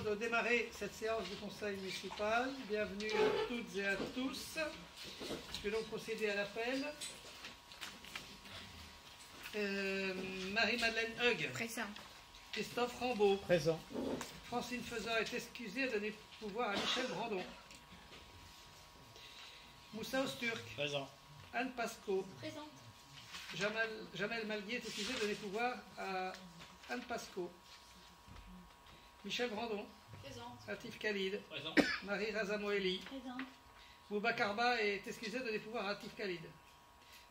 De démarrer cette séance du conseil municipal. Bienvenue à toutes et à tous. Je vais donc procéder à l'appel. Marie-Madeleine Hug. Présent. Christophe Rambaud. Présent. Francine Faisan est excusée à donner pouvoir à Michel Brandon. Moussa Osturk. Présent. Anne Pasco. Présente. Jamel Malguier est excusé de donner pouvoir à Anne Pasco. Michel Brandon. Présente. Atif Khalid. Présent. Marie Razamoeli. Présente. Boubakarba est excusé de donner pouvoir à Atif Khalid.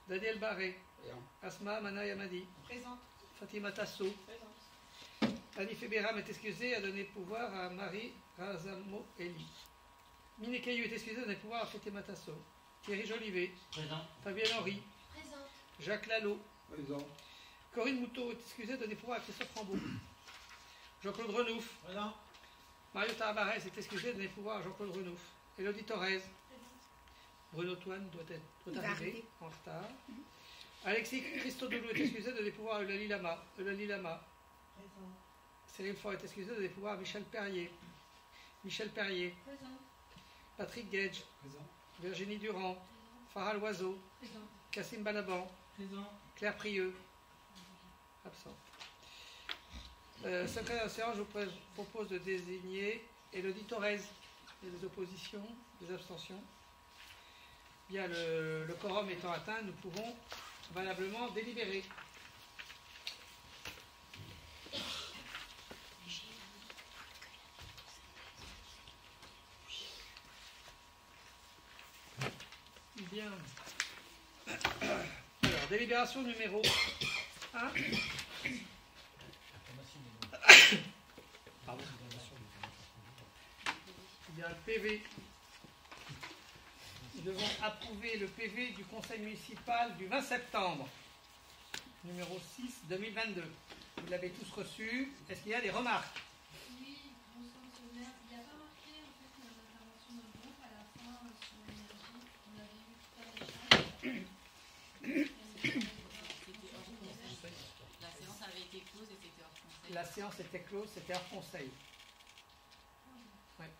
Daniel Barré. Présent. Asma Mana Yamadi. Présente. Fatima Tasso. Présente. Anif Eberam est excusé à donner pouvoir à Marie Razamoeli. Mine Caillou est excusé de donner pouvoir à Fatima Tasso. Thierry Jolivet. Présent. Fabienne Henry. Présente. Jacques Lalo. Présent. Corinne Moutot est excusée de donner pouvoir à Christophe Rambaud. Jean-Claude Renouf. Présent. Mario Tarabarez est excusé de donner pouvoir à Jean-Claude Renouf. Elodie Torres. Bruno Toine doit arriver en retard. Alexis Christodoulou est excusé de donner pouvoir à Eulalie Lama. Présente. Cyril Faure est excusé de donner pouvoir à Michel Perrier. Présente. Patrick Gage. Présent. Virginie Durand. Farah Loiseau. Présente. Cassim Balaban. Présent. Claire Prieux. Absent. Secrétaire de la séance, je vous propose de désigner Elodie Torres. Il y a des oppositions, des abstentions. Bien, le quorum étant atteint, nous pouvons valablement délibérer. Bien. Alors, délibération numéro 1. Il y a le PV. Nous devons approuver le PV du conseil municipal du 20 septembre, numéro 6 2022. Vous l'avez tous reçu. Est-ce qu'il y a des remarques? Oui, bonsoir monsieur le maire. Il n'y a pas marqué en fait notre intervention de groupe à la fin sur l'énergie. On avait eu tout à La séance avait été close et c'était hors conseil. La séance était close, c'était hors conseil. Ouais.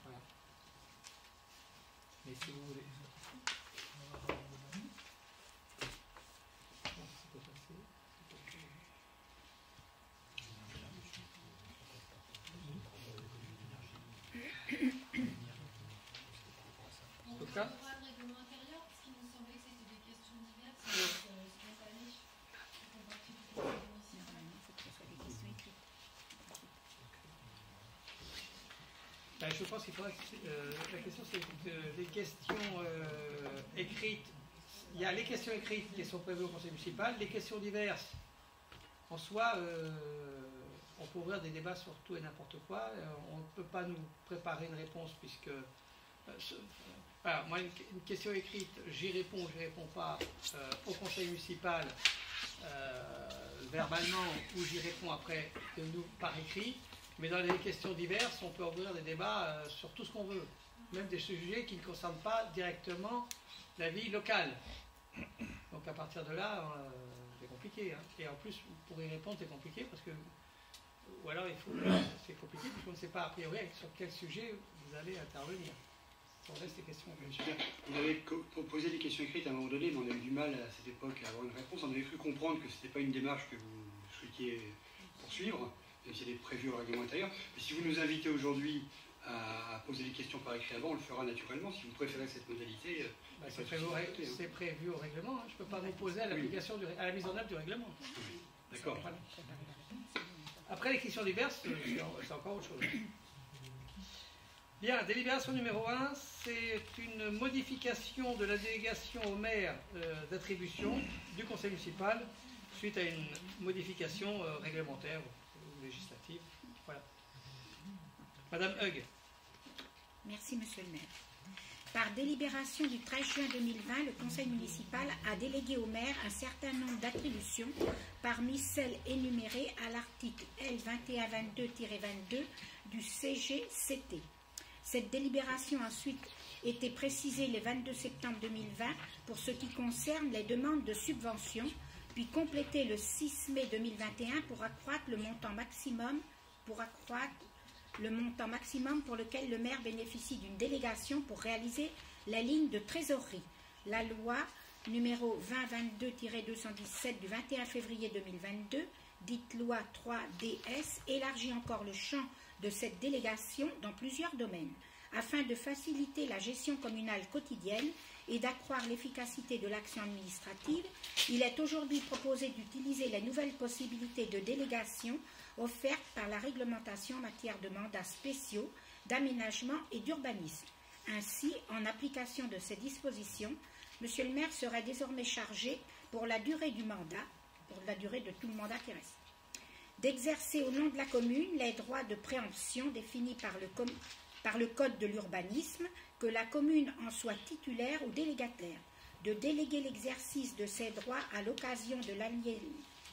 Voilà. Mais si vous voulez. On tout peut cas. avoir le règlement intérieur parce qu'il nous semblait que c'était des questions diverses spontanées qui font partie du conseil municipal. Ben, je pense qu'il faudra la question c'est des questions écrites. Il y a les questions écrites qui sont prévues au conseil municipal, les questions diverses. En soi, on peut ouvrir des débats sur tout et n'importe quoi. On ne peut pas nous préparer une réponse puisque voilà, moi une question écrite, j'y réponds ou je n'y réponds pas au conseil municipal verbalement ou j'y réponds après de nous par écrit. Mais dans les questions diverses, on peut ouvrir des débats sur tout ce qu'on veut, même des sujets qui ne concernent pas directement la vie locale. Donc à partir de là, c'est compliqué. Hein. Et en plus, pour y répondre, c'est compliqué parce que, ou alors c'est compliqué parce qu'on ne sait pas a priori sur quel sujet vous allez intervenir. On laisse les questions. On avait posé des questions écrites à un moment donné, mais on a eu du mal à cette époque à avoir une réponse. On avait cru comprendre que ce n'était pas une démarche que vous souhaitiez poursuivre. C'est prévu au règlement intérieur. Mais si vous nous invitez aujourd'hui à poser des questions par écrit avant, on le fera naturellement. Si vous préférez cette modalité, c'est prévu au règlement. Hein. Je ne peux pas m'opposer à l'application à la mise en œuvre du règlement. Oui. D'accord. Après les questions diverses, c'est encore autre chose. Bien, délibération numéro 1, c'est une modification de la délégation au maire d'attribution du conseil municipal suite à une modification réglementaire législative. Voilà. Madame Hug. Merci, monsieur le maire. Par délibération du 13 juin 2020, le conseil municipal a délégué au maire un certain nombre d'attributions parmi celles énumérées à l'article L2122-22 du CGCT. Cette délibération a ensuite été précisée le 22 septembre 2020 pour ce qui concerne les demandes de subventions, puis complétée le 6 mai 2021 pour accroître le montant maximum pour accroître le montant maximum pour lequel le maire bénéficie d'une délégation pour réaliser la ligne de trésorerie. La loi numéro 2022-217 du 21 février 2022, dite loi 3DS, élargit encore le champ de cette délégation dans plusieurs domaines. Afin de faciliter la gestion communale quotidienne et d'accroître l'efficacité de l'action administrative, il est aujourd'hui proposé d'utiliser les nouvelles possibilités de délégation offertes par la réglementation en matière de mandats spéciaux, d'aménagement et d'urbanisme. Ainsi, en application de ces dispositions, Monsieur le maire serait désormais chargé, pour la durée du mandat, pour la durée de tout le mandat qui reste, d'exercer au nom de la commune les droits de préemption définis par le Code de l'urbanisme, que la commune en soit titulaire ou délégataire, de déléguer l'exercice de ces droits à l'occasion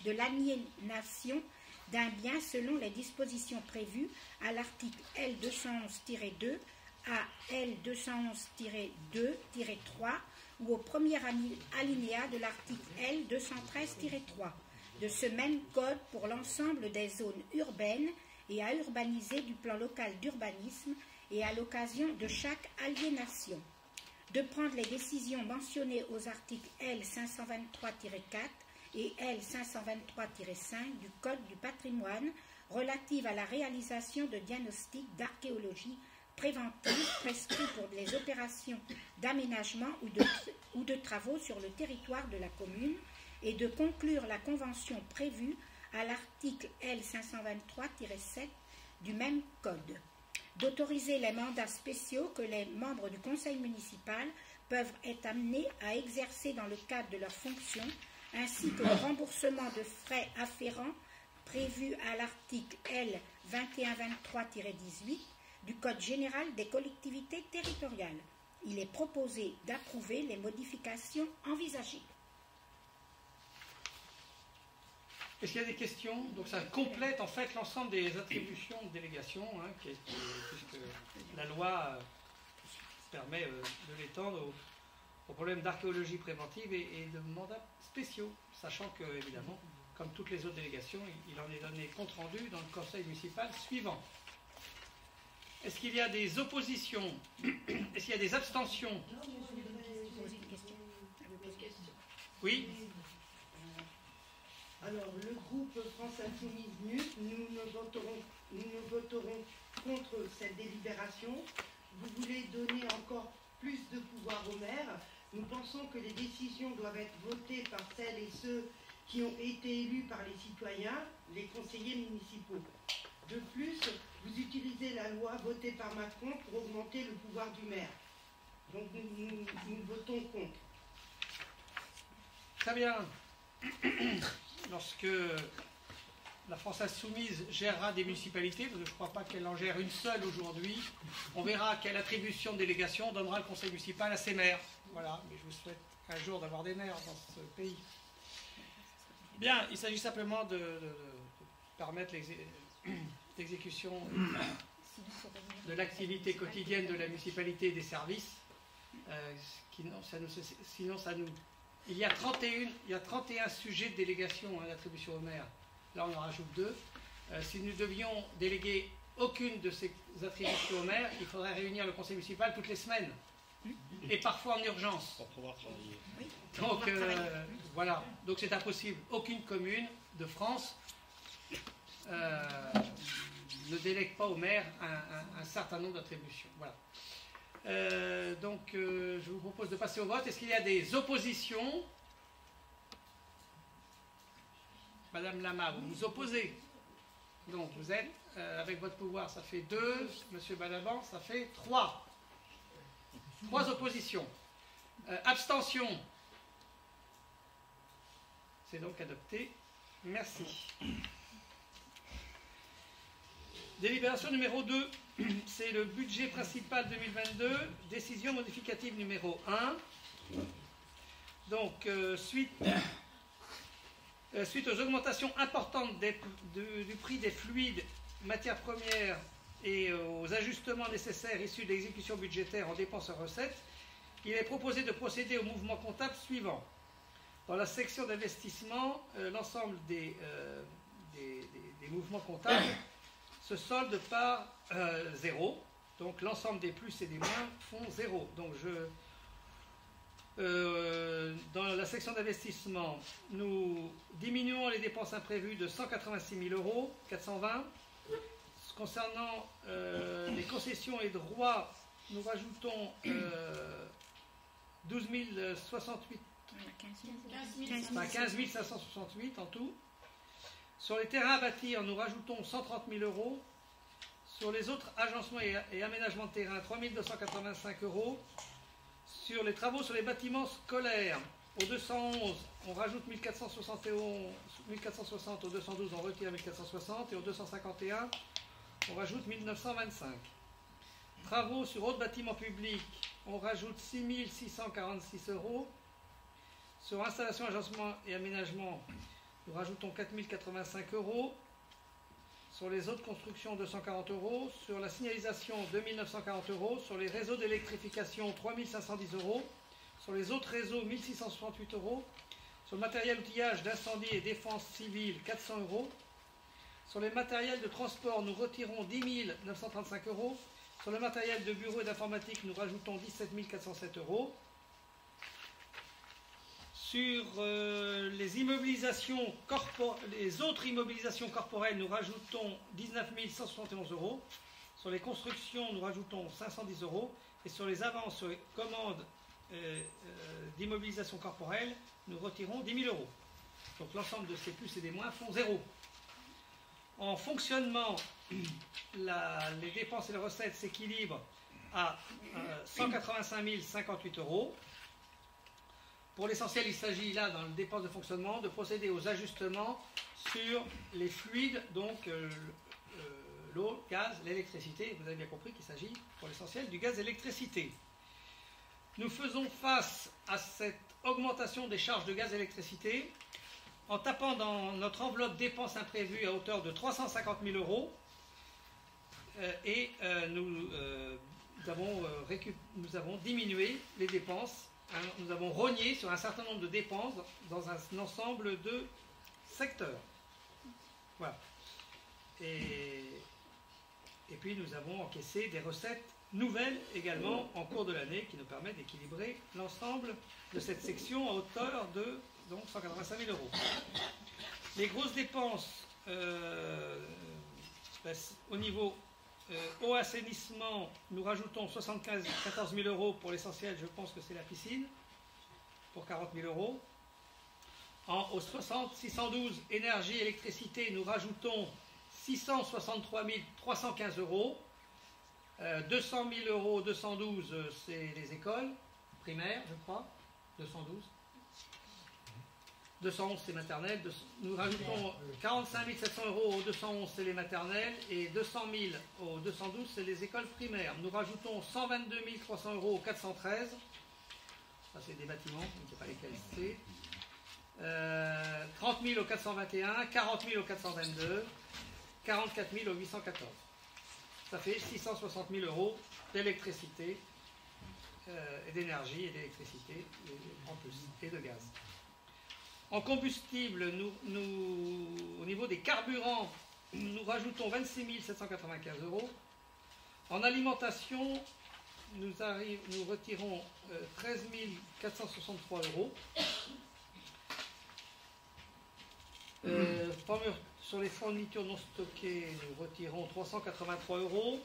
de l'aliénation d'un bien selon les dispositions prévues à l'article L211-2 à L211-2-3 ou au premier alinéa de l'article L213-3 de ce même code pour l'ensemble des zones urbaines et à urbaniser du plan local d'urbanisme et à l'occasion de chaque aliénation, de prendre les décisions mentionnées aux articles L523-4 et L523-5 du Code du patrimoine relatives à la réalisation de diagnostics d'archéologie préventive prescrits pour les opérations d'aménagement ou de travaux sur le territoire de la commune et de conclure la convention prévue à l'article L523-7 du même code, d'autoriser les mandats spéciaux que les membres du conseil municipal peuvent être amenés à exercer dans le cadre de leurs fonctions, ainsi que le remboursement de frais afférents prévus à l'article L2123-18 du Code général des collectivités territoriales. Il est proposé d'approuver les modifications envisagées. Est-ce qu'il y a des questions? Donc ça complète en fait l'ensemble des attributions de délégation, puisque la loi permet de l'étendre au problème d'archéologie préventive et de mandats spéciaux, sachant que, évidemment, comme toutes les autres délégations, il en est donné compte rendu dans le conseil municipal suivant. Est-ce qu'il y a des oppositions? Est-ce qu'il y a des abstentions? Oui. Alors, le groupe France Insoumise NUP, nous ne voterons contre cette délibération. Vous voulez donner encore plus de pouvoir au maire. Nous pensons que les décisions doivent être votées par celles et ceux qui ont été élus par les citoyens, les conseillers municipaux. De plus, vous utilisez la loi votée par Macron pour augmenter le pouvoir du maire. Donc nous votons contre. Très bien. Lorsque la France Insoumise gérera des municipalités, parce que je ne crois pas qu'elle en gère une seule aujourd'hui, on verra quelle attribution de délégation donnera le conseil municipal à ses maires. Voilà, mais je vous souhaite un jour d'avoir des maires dans ce pays. Bien, il s'agit simplement de permettre l'exécution de l'activité quotidienne de la municipalité et des services. Sinon, ça nous... Il y a 31 sujets de délégation d'attribution au maire. Là, on en rajoute 2. Si nous devions déléguer aucune de ces attributions au maire, il faudrait réunir le conseil municipal toutes les semaines. Et parfois en urgence. Pour pouvoir travailler. Donc, voilà. Donc, c'est impossible. Aucune commune de France ne délègue pas au maire un certain nombre d'attributions. Voilà. Je vous propose de passer au vote. Est-ce qu'il y a des oppositions? Madame Lama, vous vous opposez. Donc vous êtes, avec votre pouvoir, ça fait 2. Monsieur Balaban, ça fait 3. 3 oppositions. Abstention. C'est donc adopté. Merci. Délibération numéro 2. C'est le budget principal 2022, décision modificative numéro 1. Donc, suite aux augmentations importantes du prix des fluides, matières premières et aux ajustements nécessaires issus de l'exécution budgétaire en dépenses et recettes, il est proposé de procéder au mouvement comptable suivant. Dans la section d'investissement, l'ensemble des mouvements comptables se solde par 0. Donc l'ensemble des plus et des moins font 0. Donc dans la section d'investissement, nous diminuons les dépenses imprévues de 186 000 €, 420. Concernant les concessions et droits, nous rajoutons 12 068, 15 568 en tout. Sur les terrains à bâtir, nous rajoutons 130 000 €. Sur les autres agencements et aménagements de terrain, 3 285 €. Sur les travaux sur les bâtiments scolaires, au 211, on rajoute 1460, au 212, on retire 1460, et au 251, on rajoute 1925. Travaux sur autres bâtiments publics, on rajoute 6 646 €. Sur installation, agencement et aménagement, nous rajoutons 4 085 €. Sur les autres constructions, 240 €. Sur la signalisation, 2 940 €. Sur les réseaux d'électrification, 3 510 €. Sur les autres réseaux, 1 668 €. Sur le matériel outillage d'incendie et défense civile, 400 €. Sur les matériels de transport, nous retirons 10 935 €. Sur le matériel de bureau et d'informatique, nous rajoutons 17 407 €. Sur les autres immobilisations corporelles, nous rajoutons 19 171 €. Sur les constructions, nous rajoutons 510 €. Et sur les avances, sur les commandes d'immobilisation corporelle, nous retirons 10 000 €. Donc l'ensemble de ces plus et des moins font 0. En fonctionnement, les dépenses et les recettes s'équilibrent à 185 058 €. Pour l'essentiel, il s'agit là, dans les dépenses de fonctionnement, de procéder aux ajustements sur les fluides, donc l'eau, gaz, l'électricité. Vous avez bien compris qu'il s'agit, pour l'essentiel, du gaz et l'électricité. Nous faisons face à cette augmentation des charges de gaz et d'électricité en tapant dans notre enveloppe dépenses imprévues à hauteur de 350 000 €. Nous avons diminué les dépenses. Nous avons rogné sur un certain nombre de dépenses dans un ensemble de secteurs. Voilà. Et puis nous avons encaissé des recettes nouvelles également en cours de l'année qui nous permettent d'équilibrer l'ensemble de cette section à hauteur de donc 185 000 €. Les grosses dépenses au niveau au assainissement, nous rajoutons 14 000 € pour l'essentiel, je pense que c'est la piscine, pour 40 000 €. Au 612 énergie et électricité, nous rajoutons 663 315 €. 200 000 €, 212, c'est les écoles primaires, je crois. 212. 211, c'est maternelle. Nous rajoutons 45 700 € au 211, c'est les maternelles. Et 200 000 au 212, c'est les écoles primaires. Nous rajoutons 122 300 € au 413. Ça, c'est des bâtiments, je ne sais pas lesquels c'est. 30 000 au 421, 40 000 au 422, 44 000 au 814. Ça fait 660 000 € d'électricité, et d'énergie et d'électricité en plus, et de gaz. En combustible, au niveau des carburants, nous rajoutons 26 795 €. En alimentation, nous retirons 13 463 €. Sur les fournitures non stockées, nous retirons 383 €.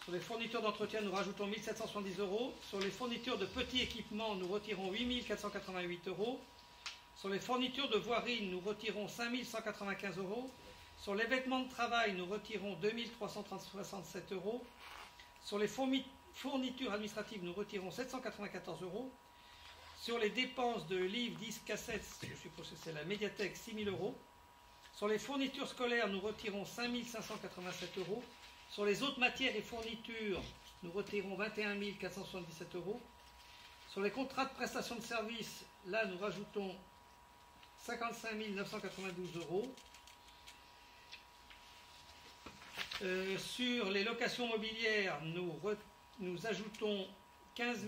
Sur les fournitures d'entretien, nous rajoutons 1 770 €. Sur les fournitures de petits équipements, nous retirons 8 488 €. Sur les fournitures de voirie, nous retirons 5 195 €. Sur les vêtements de travail, nous retirons 2 367 €. Sur les fournitures administratives, nous retirons 794 €. Sur les dépenses de livres, disques, cassettes, je suppose que c'est la médiathèque, 6 000 €. Sur les fournitures scolaires, nous retirons 5 587 €. Sur les autres matières et fournitures, nous retirons 21 477 €. Sur les contrats de prestation de services, là, nous rajoutons 55 992 €. Sur les locations mobilières, nous ajoutons 15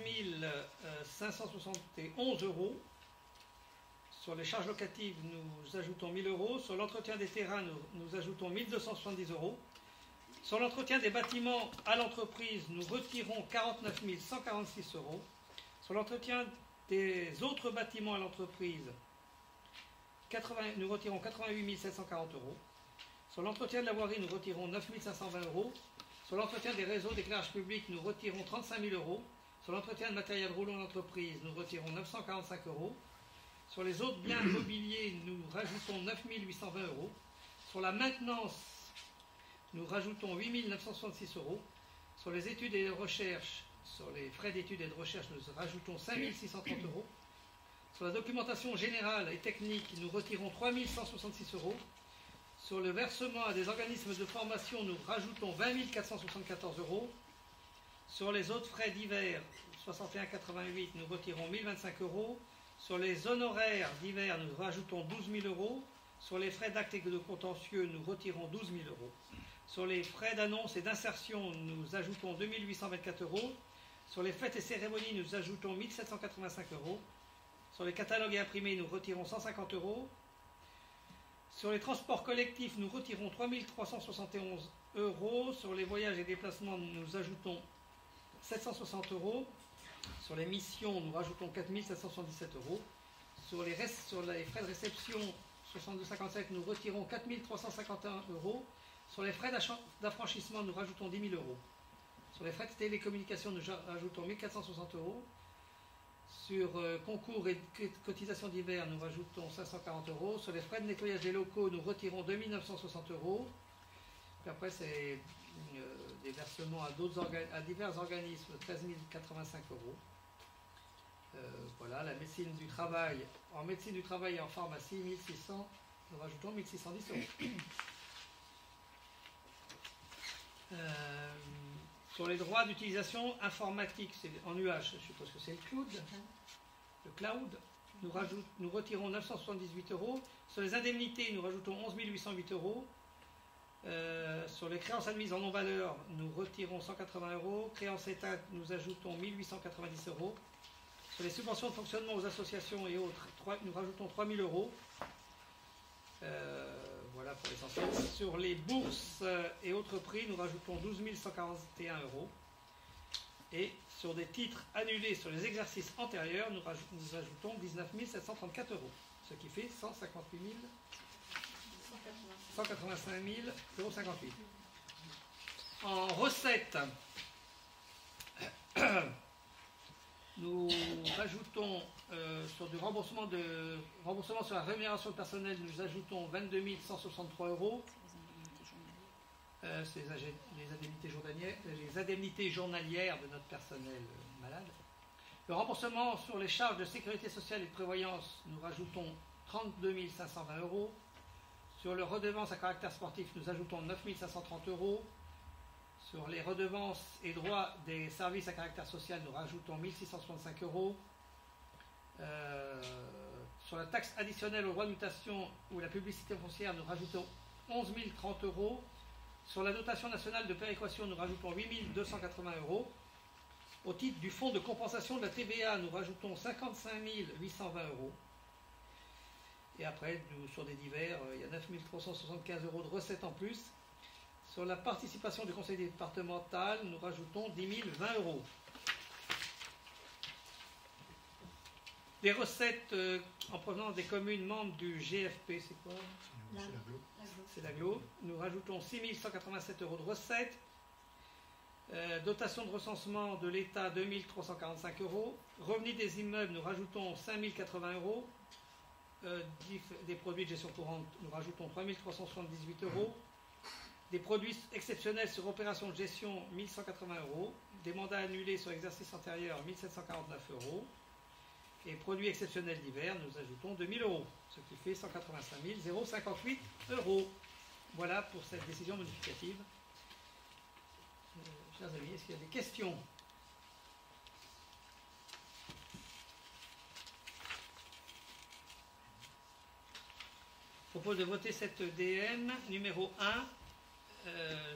571 €. Sur les charges locatives, nous ajoutons 1 000 euros. Sur l'entretien des terrains, nous ajoutons 1 270 euros. Sur l'entretien des bâtiments à l'entreprise, nous retirons 49 146 euros. Sur l'entretien des autres bâtiments à l'entreprise, nous retirons 88 740 euros. Sur l'entretien de la voirie, nous retirons 9 520 euros. Sur l'entretien des réseaux d'éclairage public, nous retirons 35 000 euros. Sur l'entretien de matériel roulant d'entreprise, nous retirons 945 euros. Sur les autres biens immobiliers, nous rajoutons 9 820 euros. Sur la maintenance, nous rajoutons 8 966 euros. Sur les études et les recherches, sur les frais d'études et de recherche, nous rajoutons 5 630 euros. Sur la documentation générale et technique, nous retirons 3 166 euros. Sur le versement à des organismes de formation, nous rajoutons 20 474 euros. Sur les autres frais divers, 61,88, nous retirons 1025 euros. Sur les honoraires divers, nous rajoutons 12 000 euros. Sur les frais d'actes et de contentieux, nous retirons 12 000 euros. Sur les frais d'annonce et d'insertion, nous ajoutons 2 824 euros. Sur les fêtes et cérémonies, nous ajoutons 1 785 euros. Sur les catalogues et imprimés, nous retirons 150 euros. Sur les transports collectifs, nous retirons 3 371 euros. Sur les voyages et déplacements, nous ajoutons 760 euros. Sur les missions, nous rajoutons 4 777 euros. Sur les frais de réception, 62,57, nous retirons 4 351 euros. Sur les frais d'affranchissement, nous rajoutons 10 000 euros. Sur les frais de télécommunication, nous rajoutons 1 460 euros. Sur concours et cotisations divers, nous rajoutons 540 euros. Sur les frais de nettoyage des locaux, nous retirons 2 960 euros. Puis après, c'est des versements à divers organismes, 13 085 euros. Voilà, la médecine du travail. En médecine du travail et en pharmacie, 1600, nous rajoutons 1610 euros. Sur les droits d'utilisation informatique, c'est en UH, je suppose que c'est le cloud. Le cloud, nous retirons 978 euros. Sur les indemnités, nous rajoutons 11 808 euros. Sur les créances admises en non-valeur, nous retirons 180 euros. Créances État, nous ajoutons 1890 euros. Sur les subventions de fonctionnement aux associations et autres, nous rajoutons 3000 euros. Voilà pour l'essentiel. Sur les bourses et autres prix, nous rajoutons 12 141 euros. Et sur des titres annulés sur les exercices antérieurs, nous ajoutons 19 734 euros. Ce qui fait 185 000 €. En recettes, nous rajoutons sur du remboursement sur la rémunération de personnel, nous ajoutons 22 163 euros. C'est les indemnités journalières de notre personnel malade. Le remboursement sur les charges de sécurité sociale et de prévoyance, nous rajoutons 32 520 euros. Sur les redevances à caractère sportif, nous ajoutons 9 530 euros. Sur les redevances et droits des services à caractère social, nous rajoutons 1 665 euros. Sur la taxe additionnelle aux droits de mutation ou la publicité foncière, nous rajoutons 11 030 euros. Sur la dotation nationale de péréquation, nous rajoutons 8 280 euros. Au titre du fonds de compensation de la TVA, nous rajoutons 55 820 euros. Et après, sur des divers, il y a 9 375 euros de recettes en plus. Sur la participation du conseil départemental, nous rajoutons 10 020 euros. Des recettes en provenance des communes membres du GFP, c'est quoi? C'est l'aglo. Nous rajoutons 6 187 euros de recettes. Dotation de recensement de l'État, 2 345 euros. Revenu des immeubles, nous rajoutons 5 080 euros. Des produits de gestion courante, nous rajoutons 3 378 euros. Des produits exceptionnels sur opération de gestion, 1 180 euros. Des mandats annulés sur exercice antérieur, 1 749 euros. Et produits exceptionnels divers, nous ajoutons 2 000 euros, ce qui fait 185 058 euros. Voilà pour cette décision modificative. Chers amis, est-ce qu'il y a des questions? Je propose de voter cette DM numéro 1.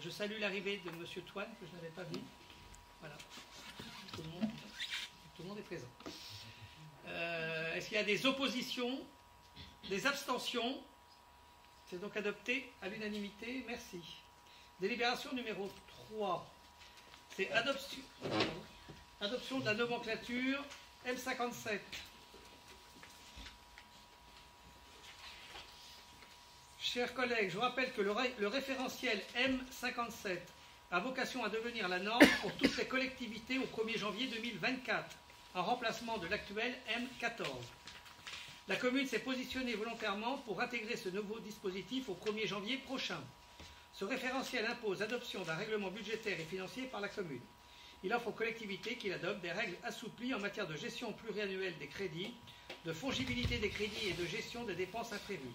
Je salue l'arrivée de M. Toine, que je n'avais pas vu. Voilà. Tout le monde est présent. Est-ce qu'il y a des oppositions? Des abstentions? C'est donc adopté à l'unanimité. Merci. Délibération numéro 3. C'est adoption de la nomenclature M57. Chers collègues, je vous rappelle que le référentiel M57 a vocation à devenir la norme pour toutes les collectivités au 1er janvier 2024, en remplacement de l'actuel M14. La commune s'est positionnée volontairement pour intégrer ce nouveau dispositif au 1er janvier prochain. Ce référentiel impose l'adoption d'un règlement budgétaire et financier par la commune. Il offre aux collectivités qu'il adopte des règles assouplies en matière de gestion pluriannuelle des crédits, de fongibilité des crédits et de gestion des dépenses imprévues.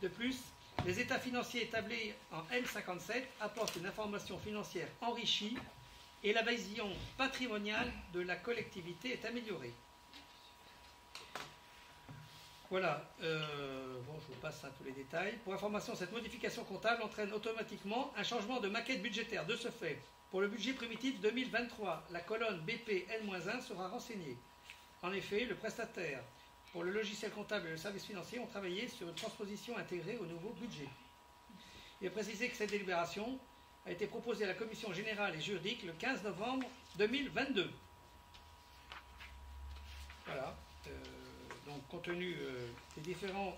De plus, les états financiers établis en M57 apportent une information financière enrichie et la vision patrimoniale de la collectivité est améliorée. Voilà, je vous passe tous les détails. Pour information, cette modification comptable entraîne automatiquement un changement de maquette budgétaire. De ce fait, pour le budget primitif 2023, la colonne BP N-1 sera renseignée. En effet, le prestataire pour le logiciel comptable et le service financier ont travaillé sur une transposition intégrée au nouveau budget. Il est précisé que cette délibération a été proposée à la commission générale et juridique le 15 novembre 2022. Voilà. Donc, compte tenu des différents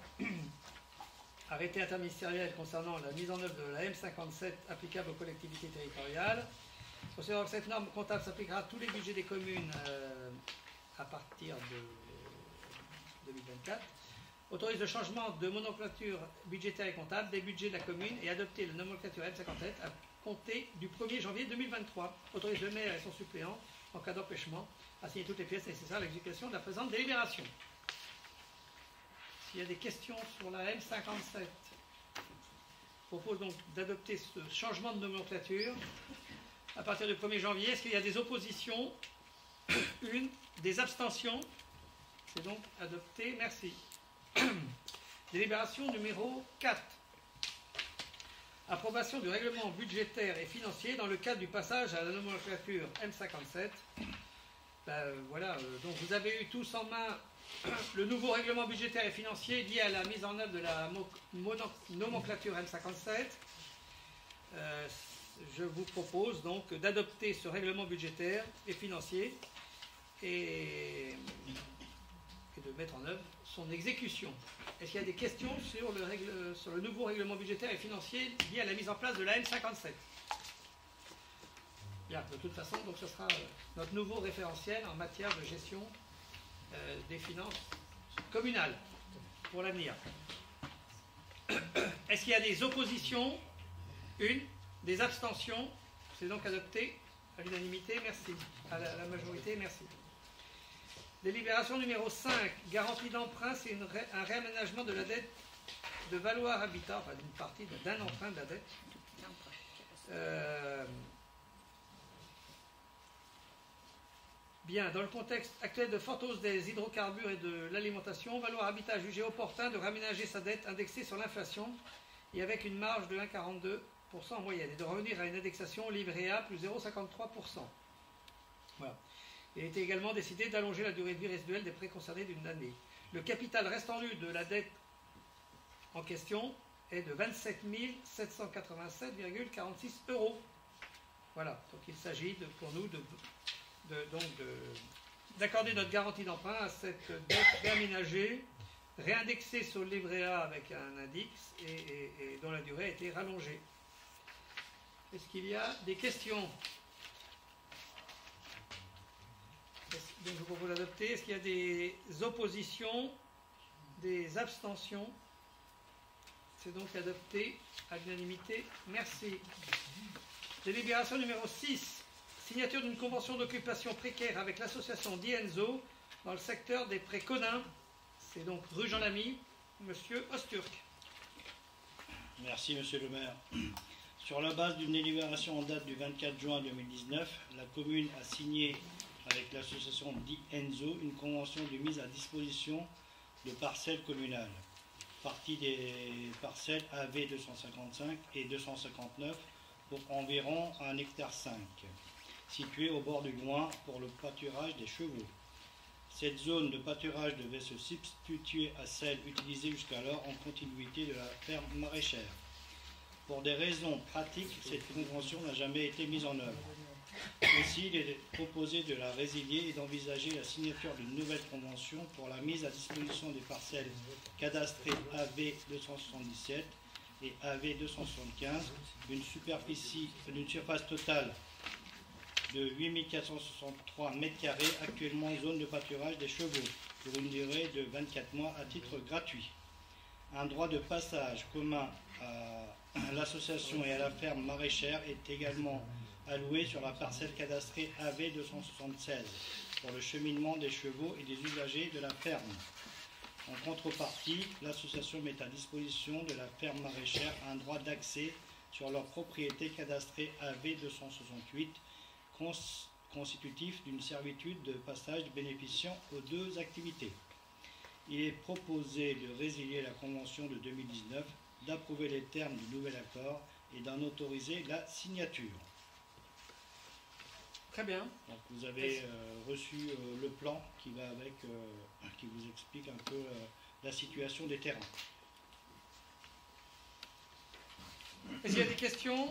arrêtés interministériels concernant la mise en œuvre de la M57 applicable aux collectivités territoriales, considérant que cette norme comptable s'appliquera à tous les budgets des communes à partir de 2024, autorise le changement de nomenclature budgétaire et comptable des budgets de la commune et adopter la nomenclature M57 à compter du 1er janvier 2023. Autorise le maire et son suppléant, en cas d'empêchement, à signer toutes les pièces nécessaires à l'exécution de la présente délibération. S'il y a des questions sur la M57, je propose donc d'adopter ce changement de nomenclature à partir du 1er janvier. Est-ce qu'il y a des oppositions? Une. Des abstentions? C'est donc adopté. Merci. Délibération numéro 4. Approbation du règlement budgétaire et financier dans le cadre du passage à la nomenclature M57. Voilà, donc vous avez eu tous en main le nouveau règlement budgétaire et financier lié à la mise en œuvre de la nomenclature M57. Je vous propose donc d'adopter ce règlement budgétaire et financier et de mettre en œuvre son exécution. Est-ce qu'il y a des questions sur le nouveau règlement budgétaire et financier lié à la mise en place de la M57? Bien, de toute façon, donc ce sera notre nouveau référentiel en matière de gestion des finances communales pour l'avenir. Est-ce qu'il y a des oppositions? Une. Des abstentions? C'est donc adopté à l'unanimité, merci. À la majorité, merci. Délibération numéro 5, garantie d'emprunt, c'est un réaménagement de la dette de Valoir Habitat, enfin d'une partie d'un emprunt de la dette. Bien, dans le contexte actuel de forte hausse des hydrocarbures et de l'alimentation, Valoir Habitat a jugé opportun de réaménager sa dette indexée sur l'inflation et avec une marge de 1,42% en moyenne et de revenir à une indexation livret A plus 0,53%. Voilà. Il a été également décidé d'allonger la durée de vie résiduelle des prêts concernés d'une année. Le capital restant nu de la dette en question est de 27 787,46 €. Voilà, donc il s'agit pour nous d'accorder notre garantie d'emprunt à cette dette réaménagée, réindexée sur le livret A avec un index et dont la durée a été rallongée. Est-ce qu'il y a des questions? Donc je vous propose d'adopter. Est-ce qu'il y a des oppositions? Des abstentions? C'est donc adopté à l'unanimité. Merci. Délibération numéro 6. Signature d'une convention d'occupation précaire avec l'association Dienzo dans le secteur des prés Conin. C'est donc rue Jean Lamy, monsieur Osturk. Merci, monsieur le maire. Sur la base d'une délibération en date du 24 juin 2019, la commune a signé avec l'association Dienzo une convention de mise à disposition de parcelles communales. Partie des parcelles AV 255 et 259 pour environ 1,5 hectare, situées au bord du Loing pour le pâturage des chevaux. Cette zone de pâturage devait se substituer à celle utilisée jusqu'alors en continuité de la ferme maraîchère. Pour des raisons pratiques, cette convention n'a jamais été mise en œuvre. Aussi, il est proposé de la résilier et d'envisager la signature d'une nouvelle convention pour la mise à disposition des parcelles cadastrées AV 277 et AV 275 d'une surface totale de 8463 m², actuellement zone de pâturage des chevaux, pour une durée de 24 mois à titre gratuit. Un droit de passage commun à l'association et à la ferme maraîchère est également alloué sur la parcelle cadastrée AV 276 pour le cheminement des chevaux et des usagers de la ferme. En contrepartie, l'association met à disposition de la ferme maraîchère un droit d'accès sur leur propriété cadastrée AV 268, constitutif d'une servitude de passage bénéficiant aux deux activités. Il est proposé de résilier la convention de 2019, d'approuver les termes du nouvel accord et d'en autoriser la signature. Très bien. Donc vous avez reçu le plan qui va avec, qui vous explique un peu la situation des terrains. Est-ce qu'il y a des questions?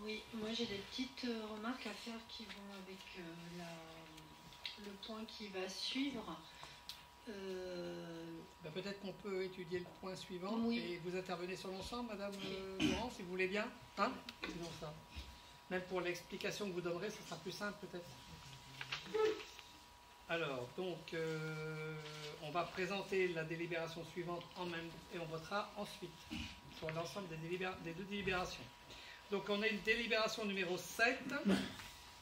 Oui, moi j'ai des petites remarques à faire qui vont avec le point qui va suivre. Peut-être qu'on peut étudier le point suivant, oui. Et vous intervenez sur l'ensemble, Madame Laurent, si vous voulez bien. Hein? Faisons ça. Même pour l'explication que vous donnerez, ce sera plus simple peut-être. Alors, donc, on va présenter la délibération suivante en même et on votera ensuite sur l'ensemble des deux délibérations. Donc, on a une délibération numéro 7.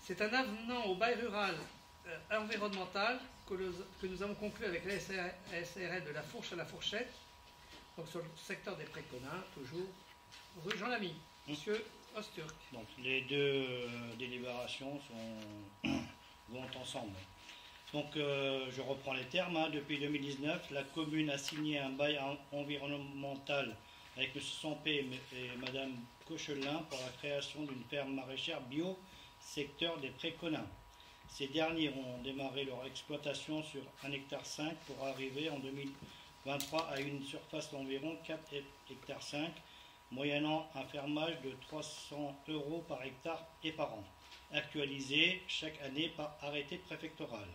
C'est un avenant au bail rural environnemental que nous avons conclu avec la SARL de la Fourche à la Fourchette, donc sur le secteur des Préconins, toujours rue Jean Lamy. Monsieur Osturk. Donc, les deux délibérations vont ensemble. Donc, je reprends les termes. Depuis 2019, la commune a signé un bail environnemental avec M. Sampé et Mme Cochelin pour la création d'une ferme maraîchère bio, secteur des Préconins. Ces derniers ont démarré leur exploitation sur 1,5 hectare pour arriver en 2023 à une surface d'environ 4,5 hectares, moyennant un fermage de 300 € par hectare et par an, actualisé chaque année par arrêté préfectoral.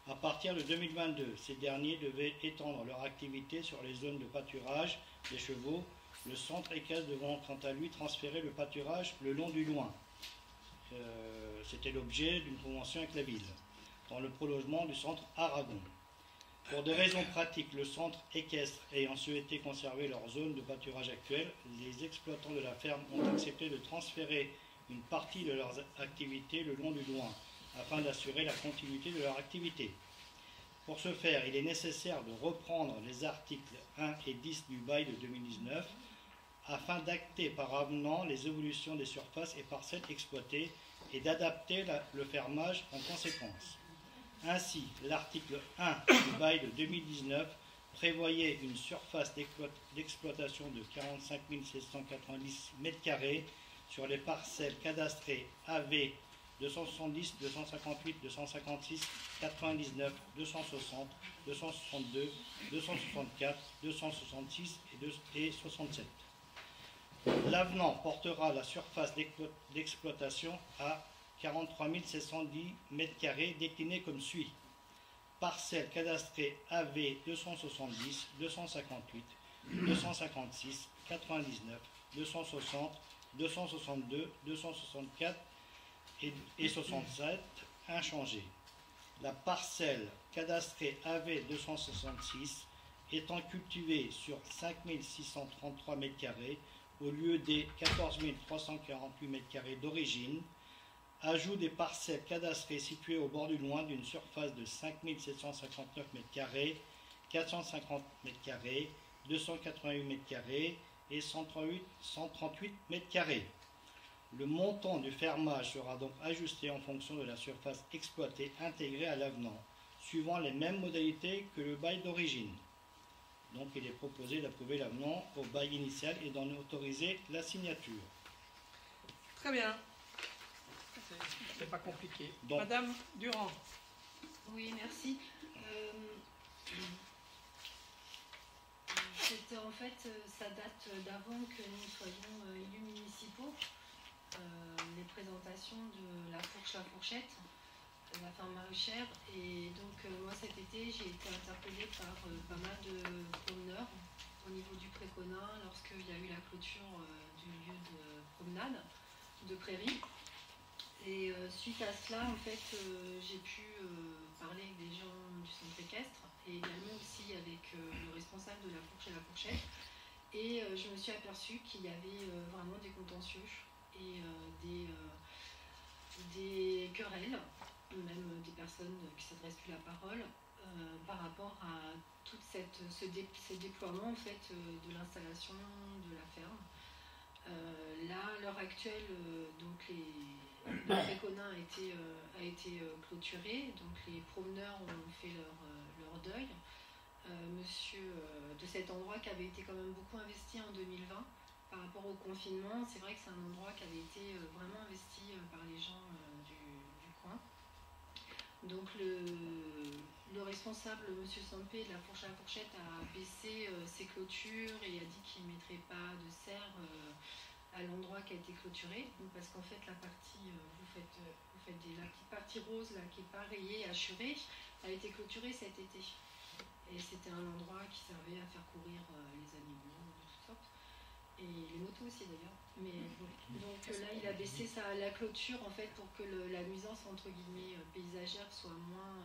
À partir de 2022, ces derniers devaient étendre leur activité sur les zones de pâturage des chevaux, le centre équestre devant quant à lui transférer le pâturage le long du Loing. C'était l'objet d'une convention avec la ville, dans le prolongement du centre Aragon. Pour des raisons pratiques, le centre équestre ayant souhaité conserver leur zone de pâturage actuelle, les exploitants de la ferme ont accepté de transférer une partie de leurs activités le long du Loing, afin d'assurer la continuité de leur activité. Pour ce faire, il est nécessaire de reprendre les articles 1 et 10 du bail de 2019, afin d'acter par avenant les évolutions des surfaces et parcelles exploitées et d'adapter le fermage en conséquence. Ainsi, l'article 1 du bail de 2019 prévoyait une surface d'exploitation de 45 790 m² sur les parcelles cadastrées AV 270, 258, 256, 99, 260, 262, 264, 266 et 67. L'avenant portera la surface d'exploitation à 43 710 m² déclinée comme suit. Parcelles cadastrées AV 270, 258, 256, 99, 260, 262, 264 et 67 inchangées. La parcelle cadastrée AV 266 étant cultivée sur 5 633 m² au lieu des 14 348 m² d'origine, ajout des parcelles cadastrées situées au bord du Loing d'une surface de 5 759 m², 450 m², 288 m² et 138 m². Le montant du fermage sera donc ajusté en fonction de la surface exploitée intégrée à l'avenant, suivant les mêmes modalités que le bail d'origine. Donc il est proposé d'approuver l'avenant au bail initial et d'en autoriser la signature. Très bien. c'est pas compliqué. Donc- Madame Durand. Oui, merci. C'était en fait, ça date d'avant que nous soyons élus municipaux. Les présentations de la fourche, la fourchette, la ferme maraîchère. Et donc, moi cet été, j'ai été interpellée par pas mal de promeneurs au niveau du Préconin lorsqu'il y a eu la clôture du lieu de promenade de prairie. Et suite à cela, en fait, j'ai pu parler avec des gens du centre équestre et également aussi avec le responsable de la fourche et la fourchette. Et je me suis aperçue qu'il y avait vraiment des contentieux et des querelles, même des personnes qui ne s'adressent plus la parole, par rapport à tout ce déploiement en fait, de l'installation de la ferme. Là, à l'heure actuelle, donc le Préconin a été clôturé, donc les promeneurs ont fait leur deuil. Monsieur de cet endroit qui avait été quand même beaucoup investi en 2020 par rapport au confinement, c'est vrai que c'est un endroit qui avait été vraiment investi par les gens du coin. Donc le responsable, monsieur Sampé, de la fourche à la fourchette, a baissé ses clôtures et a dit qu'il ne mettrait pas de serre à l'endroit qui a été clôturé. Donc, parce qu'en fait, la partie, la petite partie rose là, qui n'est pas rayée, hachurée, a été clôturée cet été. Et c'était un endroit qui servait à faire courir les animaux de toutes sortes. Et les motos aussi d'ailleurs. Mais bon. Donc là, il a baissé la clôture en fait pour que la nuisance entre guillemets paysagère soit moins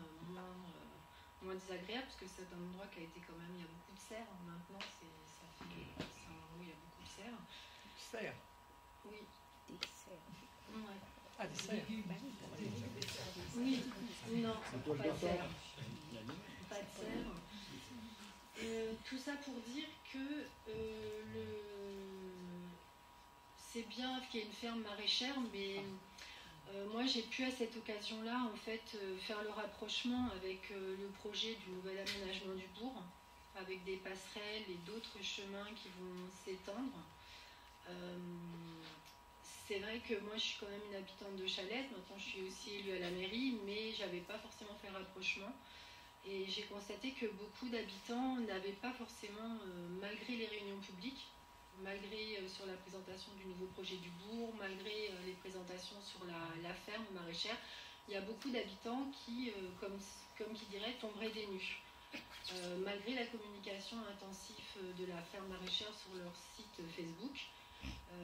désagréable, parce que c'est un endroit qui a été quand même, il y a beaucoup de serres. Maintenant, c'est un endroit où il y a beaucoup de serres. Serre. Oui. Des serres. Ouais. Ah, des serres. Oui. Non, pas de serre. Pas de serre. Tout ça pour dire que c'est bien qu'il y ait une ferme maraîchère, mais moi j'ai pu à cette occasion-là en fait faire le rapprochement avec le projet du nouvel aménagement du bourg, avec des passerelles et d'autres chemins qui vont s'étendre. C'est vrai que moi je suis quand même une habitante de Chalette, maintenant je suis aussi élue à la mairie, mais j'avais pas forcément fait le rapprochement. Et j'ai constaté que beaucoup d'habitants n'avaient pas forcément, malgré les réunions publiques, malgré sur la présentation du nouveau projet du bourg, malgré les présentations sur la ferme maraîchère, il y a beaucoup d'habitants qui, comme qui dirait, tomberaient des nues. Malgré la communication intensive de la ferme maraîchère sur leur site Facebook,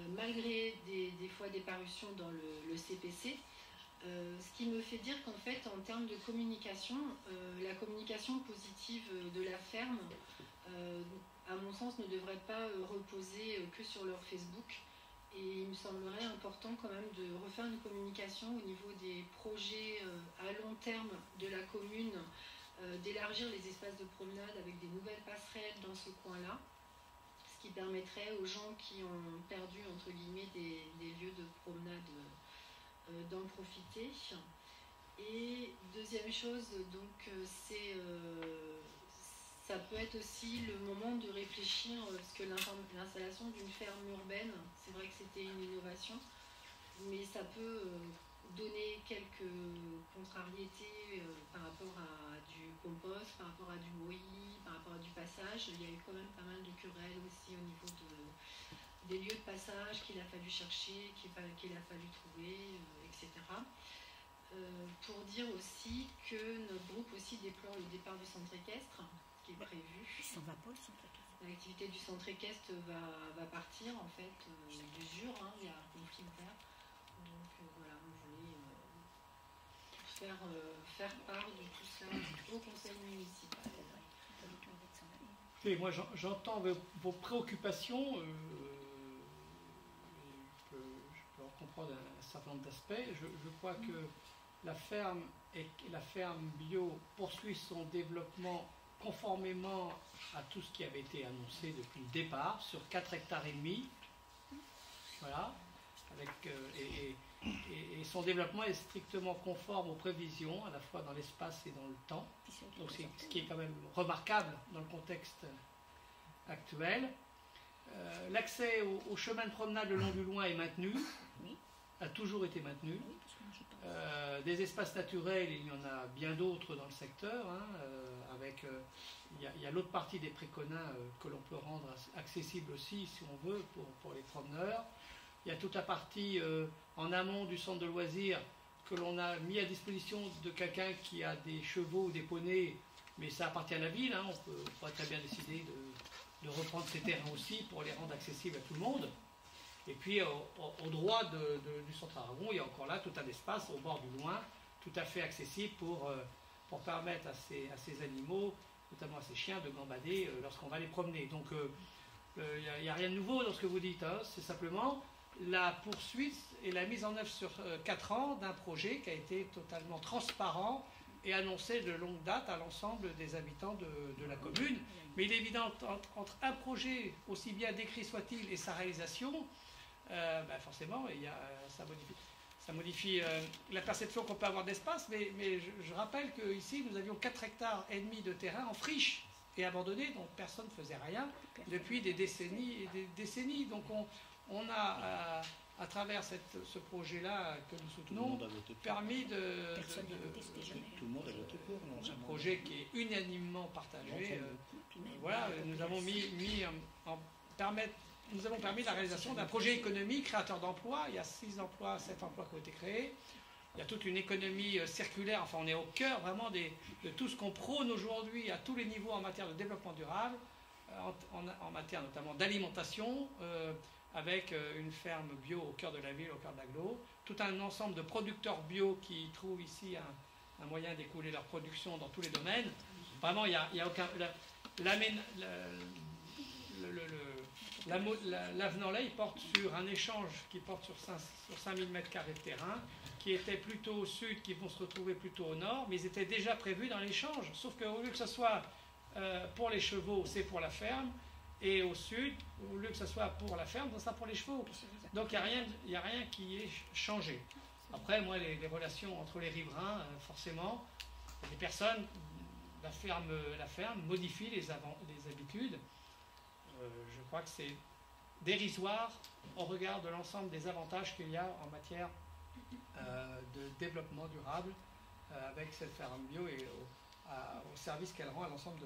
malgré des fois des parutions dans le CPC, ce qui me fait dire qu'en fait, en termes de communication, la communication positive de la ferme, à mon sens, ne devrait pas reposer que sur leur Facebook. Et il me semblerait important quand même de refaire une communication au niveau des projets à long terme de la commune, d'élargir les espaces de promenade avec des nouvelles passerelles dans ce coin-là, ce qui permettrait aux gens qui ont perdu, entre guillemets, des lieux de promenade d'en profiter. Et deuxième chose, donc ça peut être aussi le moment de réfléchir, parce que l'installation d'une ferme urbaine, c'est vrai que c'était une innovation, mais ça peut donner quelques contrariétés par rapport à du compost, par rapport à du bruit, par rapport à du passage. Il y a eu quand même pas mal de querelles aussi au niveau des lieux de passage qu'il a fallu chercher, qu'il a fallu trouver, etc. Pour dire aussi que notre groupe aussi déplore le départ du centre équestre, qui est prévu. Ils s'en va pas, le centre équestre. L'activité du centre équestre va partir, en fait, d'usure, hein, il y a un conflit ouvert. Donc voilà, on voulait faire part de tout ça au conseil municipal. Et moi, j'entends vos préoccupations. Je peux en comprendre un certain nombre d'aspects. Je crois que la ferme bio poursuit son développement conformément à tout ce qui avait été annoncé depuis le départ, sur 4,5 hectares. Voilà. Et son développement est strictement conforme aux prévisions, à la fois dans l'espace et dans le temps. Donc c'est ce qui est quand même remarquable dans le contexte actuel. L'accès au chemin de promenade le long du Loing est maintenu, Oui. a toujours été maintenu. Oui, parce Des espaces naturels, il y en a bien d'autres dans le secteur, hein, il y a l'autre partie des Préconins que l'on peut rendre accessible aussi, si on veut, pour les promeneurs. Il y a toute la partie en amont du centre de loisirs que l'on a mis à disposition de quelqu'un qui a des chevaux ou des poneys, mais ça appartient à la ville, hein, on pourrait très bien décider de reprendre ces terrains aussi pour les rendre accessibles à tout le monde. Et puis au droit du centre Aragon, il y a encore là tout un espace au bord du Loing, tout à fait accessible pour permettre à ces animaux, notamment à ces chiens, de gambader lorsqu'on va les promener. Donc il n'y a rien de nouveau dans ce que vous dites, hein, c'est simplement la poursuite et la mise en œuvre sur 4 ans d'un projet qui a été totalement transparent et annoncé de longue date à l'ensemble des habitants de la commune. Mais il est évident entre un projet, aussi bien décrit soit-il, et sa réalisation, forcément, ça modifie la perception qu'on peut avoir d'espace. Mais je rappelle qu'ici, nous avions 4,5 hectares de terrain en friche et abandonné, dont personne ne faisait rien depuis des décennies et des décennies. Donc on a, à travers ce projet-là que nous soutenons, permis de... Tout le monde a voté pour, non? Un projet qui est unanimement partagé. Voilà, nous avons nous avons permis la réalisation d'un projet économique créateur d'emplois. Il y a 6 emplois, 7 emplois qui ont été créés. Il y a toute une économie circulaire. Enfin, on est au cœur vraiment de tout ce qu'on prône aujourd'hui à tous les niveaux en matière de développement durable, en matière notamment d'alimentation, avec une ferme bio au cœur de la ville, au cœur de l'agglo. Tout un ensemble de producteurs bio qui trouvent ici un moyen d'écouler leur production dans tous les domaines. Vraiment, il n'y a aucun... L'avenant là, il porte sur un échange qui porte sur 5000 m² de terrain, qui était plutôt au sud, qui vont se retrouver plutôt au nord, mais ils étaient déjà prévus dans l'échange. Sauf qu'au lieu que ce soit pour les chevaux, c'est pour la ferme, et au sud, au lieu que ce soit pour la ferme, ça sera pour les chevaux. Donc il n'y a rien qui est changé. Après, moi, les relations entre les riverains, forcément, les personnes, la ferme modifie les habitudes. Je crois que c'est dérisoire au regard de l'ensemble des avantages qu'il y a en matière de développement durable avec cette ferme bio et au service qu'elle rend à l'ensemble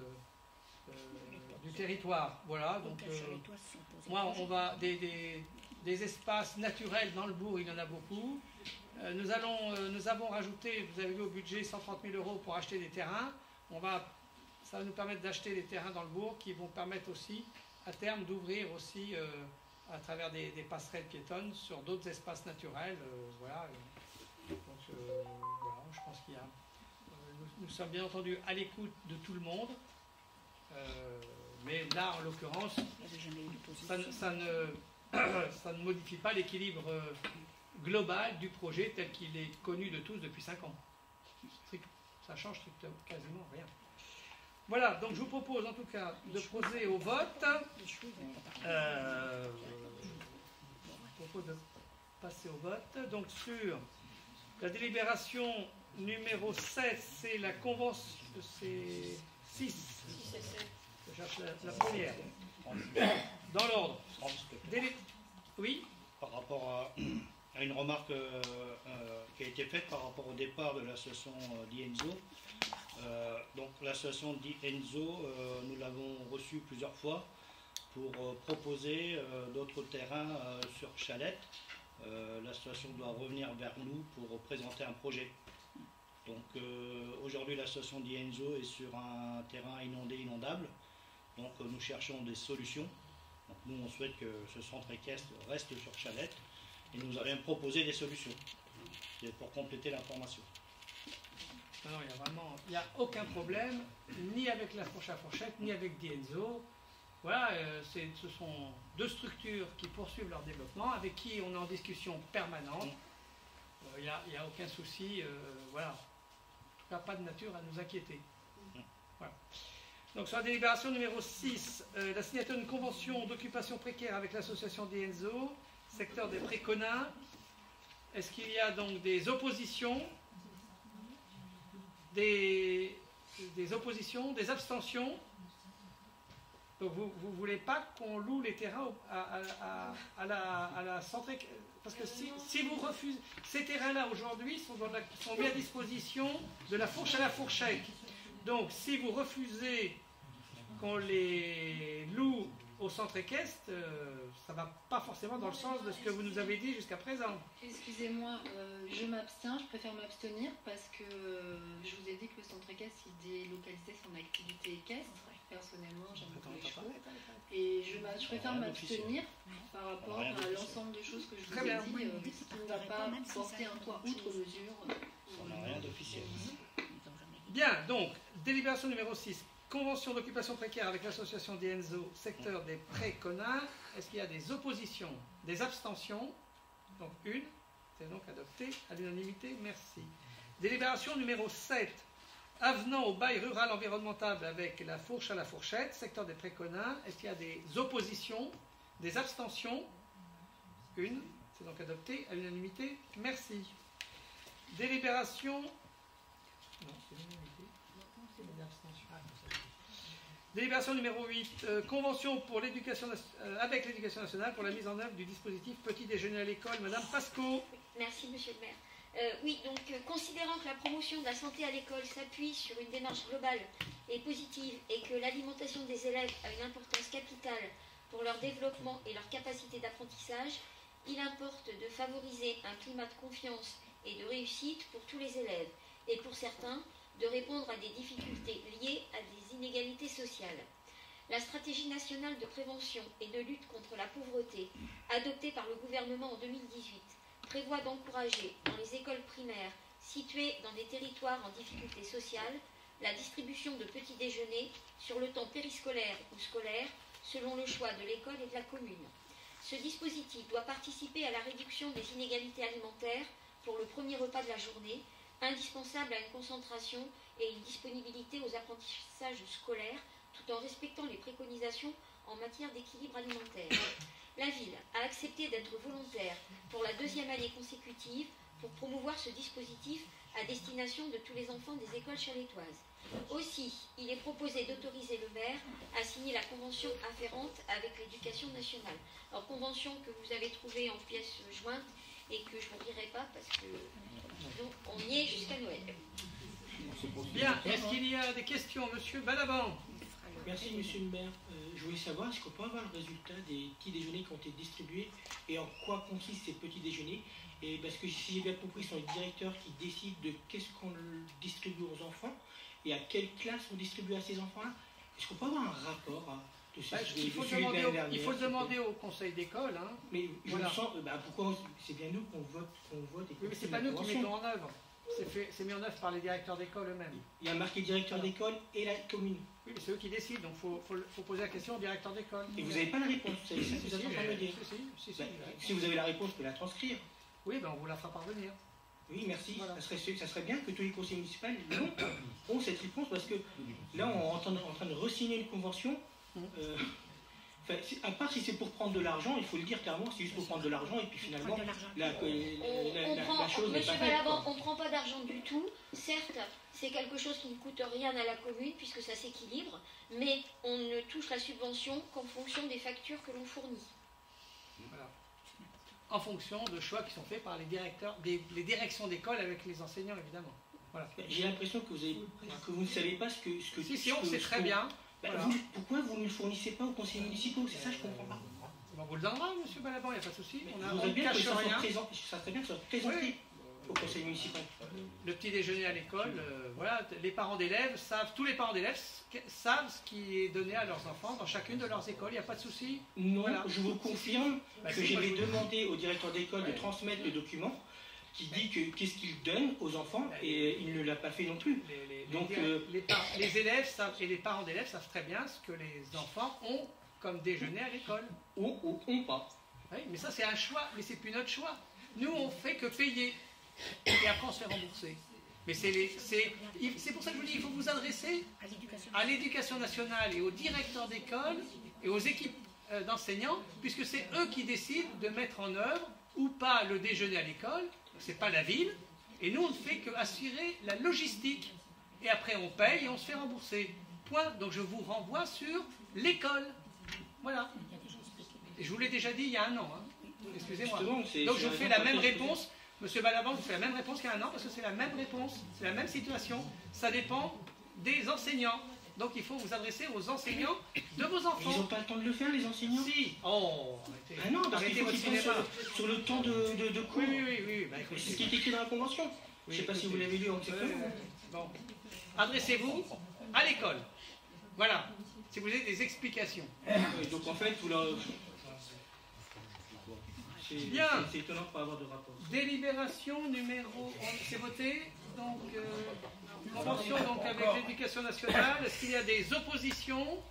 du territoire. Voilà, donc moi, on va des espaces naturels dans le bourg, il y en a beaucoup. Nous avons rajouté, vous avez vu au budget, 130 000 € pour acheter des terrains. Ça va nous permettre d'acheter des terrains dans le bourg qui vont permettre aussi, à terme, d'ouvrir aussi à travers des passerelles piétonnes sur d'autres espaces naturels. Voilà. Donc, voilà, je pense qu'il y a... nous sommes bien entendu à l'écoute de tout le monde. Mais là, en l'occurrence, ça ne modifie pas l'équilibre global du projet tel qu'il est connu de tous depuis 5 ans. Ça change quasiment rien. Voilà, donc je vous propose en tout cas de procéder au vote. Je propose de passer au vote. Donc sur la délibération numéro 7, c'est la convention... C'est 6. Je cherche la première. Dans l'ordre. Oui. Par rapport à une remarque qui a été faite par rapport au départ de l'association d'Ienzo. Donc l'association d'Ienzo, nous l'avons reçue plusieurs fois pour proposer d'autres terrains sur Chalette. L'association doit revenir vers nous pour présenter un projet. Donc aujourd'hui l'association d'Ienzo est sur un terrain inondable. Donc nous cherchons des solutions. Donc, nous on souhaite que ce centre équestre reste sur Chalette et nous avons proposé des solutions. C'est pour compléter l'information. Non, il n'y a aucun problème, ni avec la fourche à fourchette, ni avec Dienzo. Voilà, ce sont 2 structures qui poursuivent leur développement, avec qui on est en discussion permanente. Il n'y a aucun souci, voilà. En tout cas, pas de nature à nous inquiéter. Voilà. Donc, sur la délibération numéro 6, la signature d'une convention d'occupation précaire avec l'association Dienzo, secteur des Préconins. Est-ce qu'il y a donc des oppositions? Des oppositions, des abstentions? Donc vous ne voulez pas qu'on loue les terrains à la centre... Parce que si vous refusez, ces terrains-là aujourd'hui sont mis à disposition de la fourche à la fourchette. Donc si vous refusez qu'on les loue au centre équestre, ça ne va pas forcément dans le sens de ce que vous nous avez dit jusqu'à présent. Excusez-moi, je m'abstiens, je préfère m'abstenir parce que je vous ai dit que le centre équestre il délocalisait son activité équestre. Personnellement, j'aime beaucoup les chevaux. Et je préfère m'abstenir par rapport à l'ensemble de choses que je vous ai dit, qui ne va pas porter un poids outre mesure. On n'a rien d'officiel. Bien, donc, délibération numéro 6. Convention d'occupation précaire avec l'association DENZO, secteur des Prés-Conins. Est-ce qu'il y a des oppositions, des abstentions? Donc une, c'est donc adopté à l'unanimité, merci. Délibération numéro 7. Avenant au bail rural environnemental avec la fourche à la fourchette, secteur des Prés-Conins. Est-ce qu'il y a des oppositions, des abstentions? Une, c'est donc adopté à l'unanimité, merci. Délibération... Non, c'est l'unanimité. C'est une abstention. Délibération numéro 8, convention pour avec l'éducation nationale pour la mise en œuvre du dispositif petit déjeuner à l'école. Madame Pasco. Merci, monsieur le maire. Oui, donc considérant que la promotion de la santé à l'école s'appuie sur une démarche globale et positive et que l'alimentation des élèves a une importance capitale pour leur développement et leur capacité d'apprentissage, il importe de favoriser un climat de confiance et de réussite pour tous les élèves et pour certains, de répondre à des difficultés liées à des inégalités sociales. La stratégie nationale de prévention et de lutte contre la pauvreté, adoptée par le gouvernement en 2018, prévoit d'encourager dans les écoles primaires situées dans des territoires en difficulté sociale la distribution de petits déjeuners sur le temps périscolaire ou scolaire selon le choix de l'école et de la commune. Ce dispositif doit participer à la réduction des inégalités alimentaires pour le premier repas de la journée, indispensable à une concentration et une disponibilité aux apprentissages scolaires tout en respectant les préconisations en matière d'équilibre alimentaire. La ville a accepté d'être volontaire pour la 2e année consécutive pour promouvoir ce dispositif à destination de tous les enfants des écoles chalétoises. Aussi, il est proposé d'autoriser le maire à signer la convention afférente avec l'éducation nationale. Alors, convention que vous avez trouvée en pièces jointes et que je ne vous dirai pas parce que donc, on y est jusqu'à Noël. Bien, est-ce qu'il y a des questions, monsieur Balaban? Merci, monsieur le maire. Je voulais savoir, est-ce qu'on peut avoir le résultat des petits déjeuners qui ont été distribués et en quoi consistent ces petits déjeuners? Et parce que si j'ai bien compris, ce sont les directeurs qui décident de qu'est-ce qu'on distribue aux enfants et à quelle classe on distribue à ces enfants-là. Est-ce qu'on peut avoir un rapport de ça? Il faut le demander au conseil d'école. Hein. Mais je me sens, pourquoi c'est bien nous qu'on vote Oui, mais c'est pas nous qui mettons en œuvre. C'est mis en œuvre par les directeurs d'école eux-mêmes. Il y a marqué directeur d'école et la commune. Oui, mais c'est eux qui décident, donc il faut poser la question au directeur d'école. Et vous n'avez pas la réponse, c'est ça que vous êtes en train de me dire. Si vous avez la réponse, vous pouvez la transcrire. Oui, ben on vous la fera parvenir. Oui, merci. Voilà. Ça serait bien que tous les conseils municipaux ont cette réponse parce que là, on est en train de re-signer une convention. À part si c'est pour prendre de l'argent, il faut le dire clairement, c'est juste pour prendre de l'argent et puis finalement, la chose n'est pas faite. Monsieur Balaban, on ne prend pas d'argent du tout. Certes, c'est quelque chose qui ne coûte rien à la commune puisque ça s'équilibre, mais on ne touche la subvention qu'en fonction des factures que l'on fournit. Voilà. En fonction de choix qui sont faits par les directions d'école avec les enseignants, évidemment. Voilà. J'ai l'impression que vous ne savez pas ce que... Si, on sait très bien. Voilà. Pourquoi vous ne le fournissez pas aux conseillers municipaux? C'est ça, je ne comprends pas. On vous le donnera, monsieur Balaban, il n'y a pas de souci. On ne cache rien. Ça serait bien que ça soit présenté au conseil municipal. Le petit déjeuner à l'école, voilà, les parents d'élèves savent, tous les parents d'élèves savent ce qui est donné à leurs enfants dans chacune de leurs écoles, il n'y a pas de souci. Non, voilà. Je vous confirme que j'avais demandé au directeur d'école de transmettre le document qui dit qu'est-ce qu'il donne aux enfants et il ne l'a pas fait non plus. Les élèves savent, et les parents d'élèves savent très bien ce que les enfants ont comme déjeuner à l'école. Ou pas. Oui, mais ça c'est un choix, mais c'est plus notre choix. Nous on fait que payer et après on se fait rembourser. Mais c'est pour ça que je vous dis, il faut vous adresser à l'éducation nationale et aux directeurs d'école et aux équipes d'enseignants, puisque c'est eux qui décident de mettre en œuvre ou pas le déjeuner à l'école. C'est pas la ville, et nous on ne fait qu'assurer la logistique, et après on paye et on se fait rembourser. Point. Donc je vous renvoie sur l'école. Voilà. Et je vous l'ai déjà dit il y a un an. Hein. Excusez-moi. Justement, Donc je fais la même réponse. Monsieur Balaban, vous faites la même réponse qu'il y a un an parce que c'est la même réponse, c'est la même situation. Ça dépend des enseignants. Donc il faut vous adresser aux enseignants de vos enfants. Ils n'ont pas le temps de le faire, les enseignants? Si. Oh, arrêtez. Ah non, parce Arrêtez qu'il faut votre qu'ils cinéma. sur le temps de cours. Oui. Bah, c'est ce qui est écrit dans la convention. Je ne sais pas si vous l'avez lu en bon. Adressez-vous à l'école. Voilà. Si vous avez des explications. Oui, donc en fait, vous leur... Bien. C'est étonnant de ne pas avoir de rapport. Délibération numéro... C'est voté. Donc, convention donc, avec l'éducation nationale. Est-ce qu'il y a des oppositions,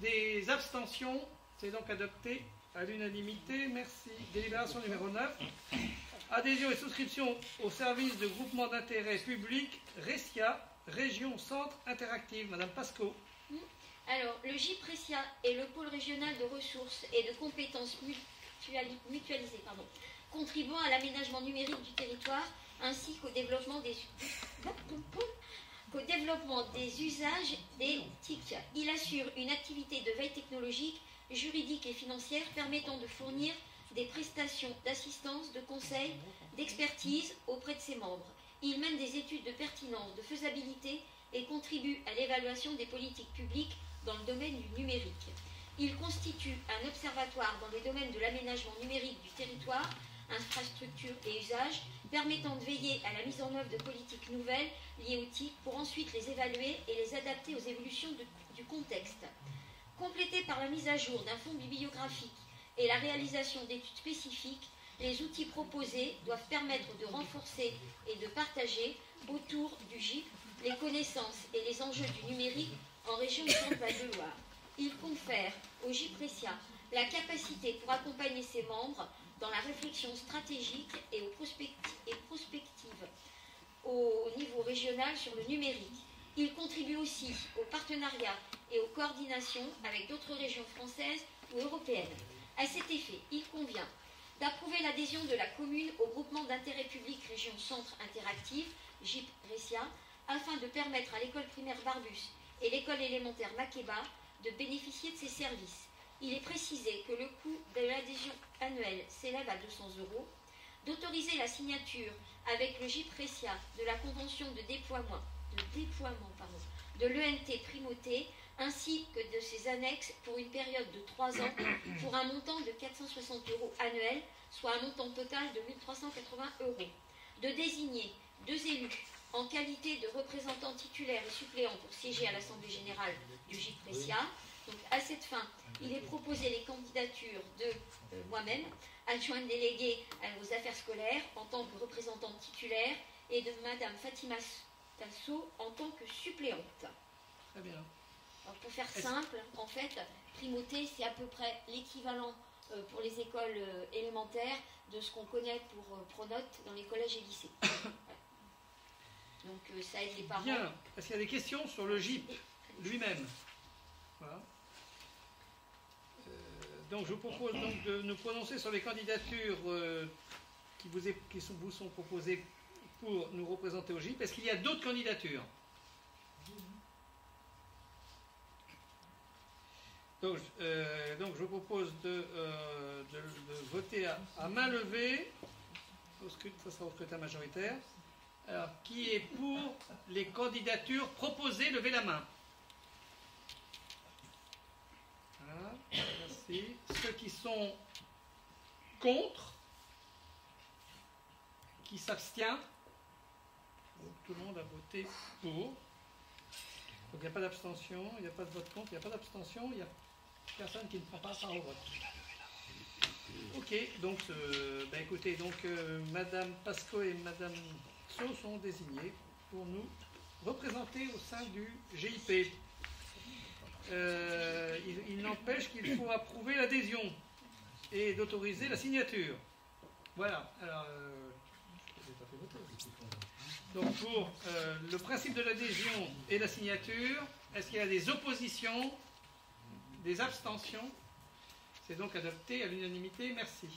des abstentions? C'est donc adopté à l'unanimité. Merci. Délibération numéro 9. Adhésion et souscription au service de groupement d'intérêt public RECIA, Région Centre Interactive. Madame Pasco. Alors, le JPRECIA est le pôle régional de ressources et de compétences mutualisées, contribuant à l'aménagement numérique du territoire ainsi qu'au développement des usages des TIC. Il assure une activité de veille technologique, juridique et financière permettant de fournir des prestations d'assistance, de conseil, d'expertise auprès de ses membres. Il mène des études de pertinence, de faisabilité et contribue à l'évaluation des politiques publiques dans le domaine du numérique. Il constitue un observatoire dans les domaines de l'aménagement numérique du territoire, infrastructures et usages, permettant de veiller à la mise en œuvre de politiques nouvelles liées aux TIC pour ensuite les évaluer et les adapter aux évolutions du contexte. Complété par la mise à jour d'un fonds bibliographique et la réalisation d'études spécifiques, les outils proposés doivent permettre de renforcer et de partager autour du GIP les connaissances et les enjeux du numérique en région Centre-Val de Loire. Il confère au JPRECIA la capacité pour accompagner ses membres dans la réflexion stratégique et prospective au niveau régional sur le numérique. Il contribue aussi au partenariat et aux coordinations avec d'autres régions françaises ou européennes. À cet effet, il convient d'approuver l'adhésion de la commune au groupement d'intérêt public Région Centre Interactive, JPRECIA, afin de permettre à l'école primaire Barbus et l'école élémentaire Makeba de bénéficier de ces services. Il est précisé que le coût de l'adhésion annuelle s'élève à 200 €, d'autoriser la signature avec le JPRECIA de la convention de déploiement de l'ENT Primauté, ainsi que de ses annexes pour une période de 3 ans, pour un montant de 460 € annuels, soit un montant total de 1 380 €. De désigner 2 élus en qualité de représentants titulaires et suppléants pour siéger à l'Assemblée générale du JPRECIA. Donc, à cette fin, il est proposé les candidatures de moi-même, adjointe déléguée aux affaires scolaires en tant que représentante titulaire, et de Madame Fatima Tasso en tant que suppléante. Très bien. Alors, pour faire simple, en fait, primauté, c'est à peu près l'équivalent pour les écoles élémentaires de ce qu'on connaît pour Pronote dans les collèges et lycées. Voilà. Donc ça aide les parents. Bien. Est-ce qu'il y a des questions sur le GIP lui-même? Voilà. Donc je vous propose donc de nous prononcer sur les candidatures qui vous sont proposées pour nous représenter au GIP. Est-ce qu'il y a d'autres candidatures? Donc je vous propose de voter à main levée. Ça sera au scrutin majoritaire. Alors, qui est pour les candidatures proposées? Levez la main. Voilà, merci. Ceux qui sont contre, qui s'abstiennent. Tout le monde a voté pour. Donc il n'y a pas d'abstention, il n'y a pas de vote contre, il n'y a pas d'abstention, il n'y a personne qui ne prend pas part au vote. Ok, donc écoutez, Madame Pasco et Madame So sont désignés pour nous représenter au sein du GIP. Il n'empêche qu'il faut approuver l'adhésion et d'autoriser la signature. Voilà. Alors, je n'ai pas fait voter. Donc pour le principe de l'adhésion et la signature, est-ce qu'il y a des oppositions, des abstentions? C'est donc adopté à l'unanimité. Merci.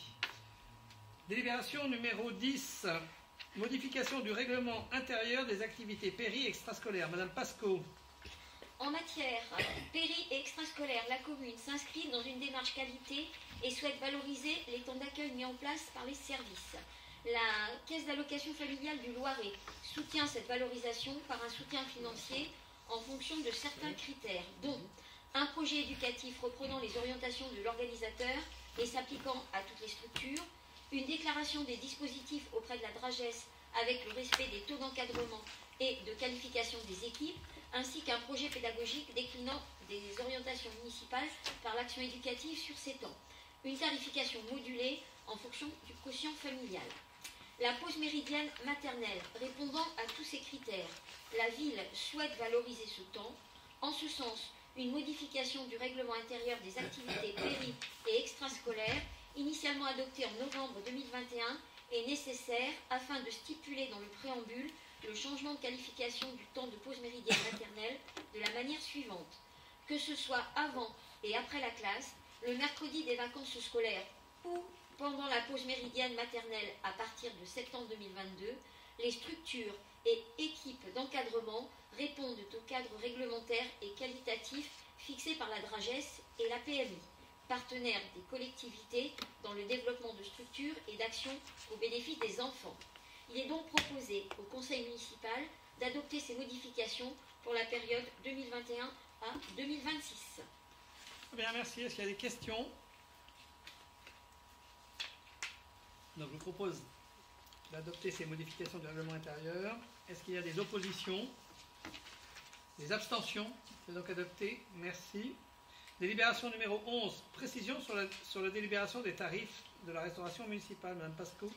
Délibération numéro 10. Modification du règlement intérieur des activités péri-extrascolaires. Madame Pasco. En matière péri et extrascolaire, la commune s'inscrit dans une démarche qualité et souhaite valoriser les temps d'accueil mis en place par les services. La caisse d'allocation familiale du Loiret soutient cette valorisation par un soutien financier en fonction de certains critères, dont un projet éducatif reprenant les orientations de l'organisateur et s'appliquant à toutes les structures, une déclaration des dispositifs auprès de la DRAGES avec le respect des taux d'encadrement et de qualification des équipes, ainsi qu'un projet pédagogique déclinant des orientations municipales par l'action éducative sur 7 ans. Une tarification modulée en fonction du quotient familial. La pause méridienne maternelle répondant à tous ces critères, la ville souhaite valoriser ce temps. En ce sens, une modification du règlement intérieur des activités péri- et extrascolaires, initialement adoptée en novembre 2021, est nécessaire afin de stipuler dans le préambule le changement de qualification du temps de pause méridienne maternelle de la manière suivante. Que ce soit avant et après la classe, le mercredi des vacances scolaires ou pendant la pause méridienne maternelle à partir de septembre 2022, les structures et équipes d'encadrement répondent au cadre réglementaire et qualitatif fixé par la DRAGES et la PMI, partenaires des collectivités dans le développement de structures et d'actions au bénéfice des enfants. Il est donc proposé au Conseil municipal d'adopter ces modifications pour la période 2021 à 2026. Bien, merci. Est-ce qu'il y a des questions? Donc, je vous propose d'adopter ces modifications du règlement intérieur. Est-ce qu'il y a des oppositions? Des abstentions? C'est donc adopté. Merci. Délibération numéro 11. Précision sur la délibération des tarifs de la restauration municipale. Madame Pasco.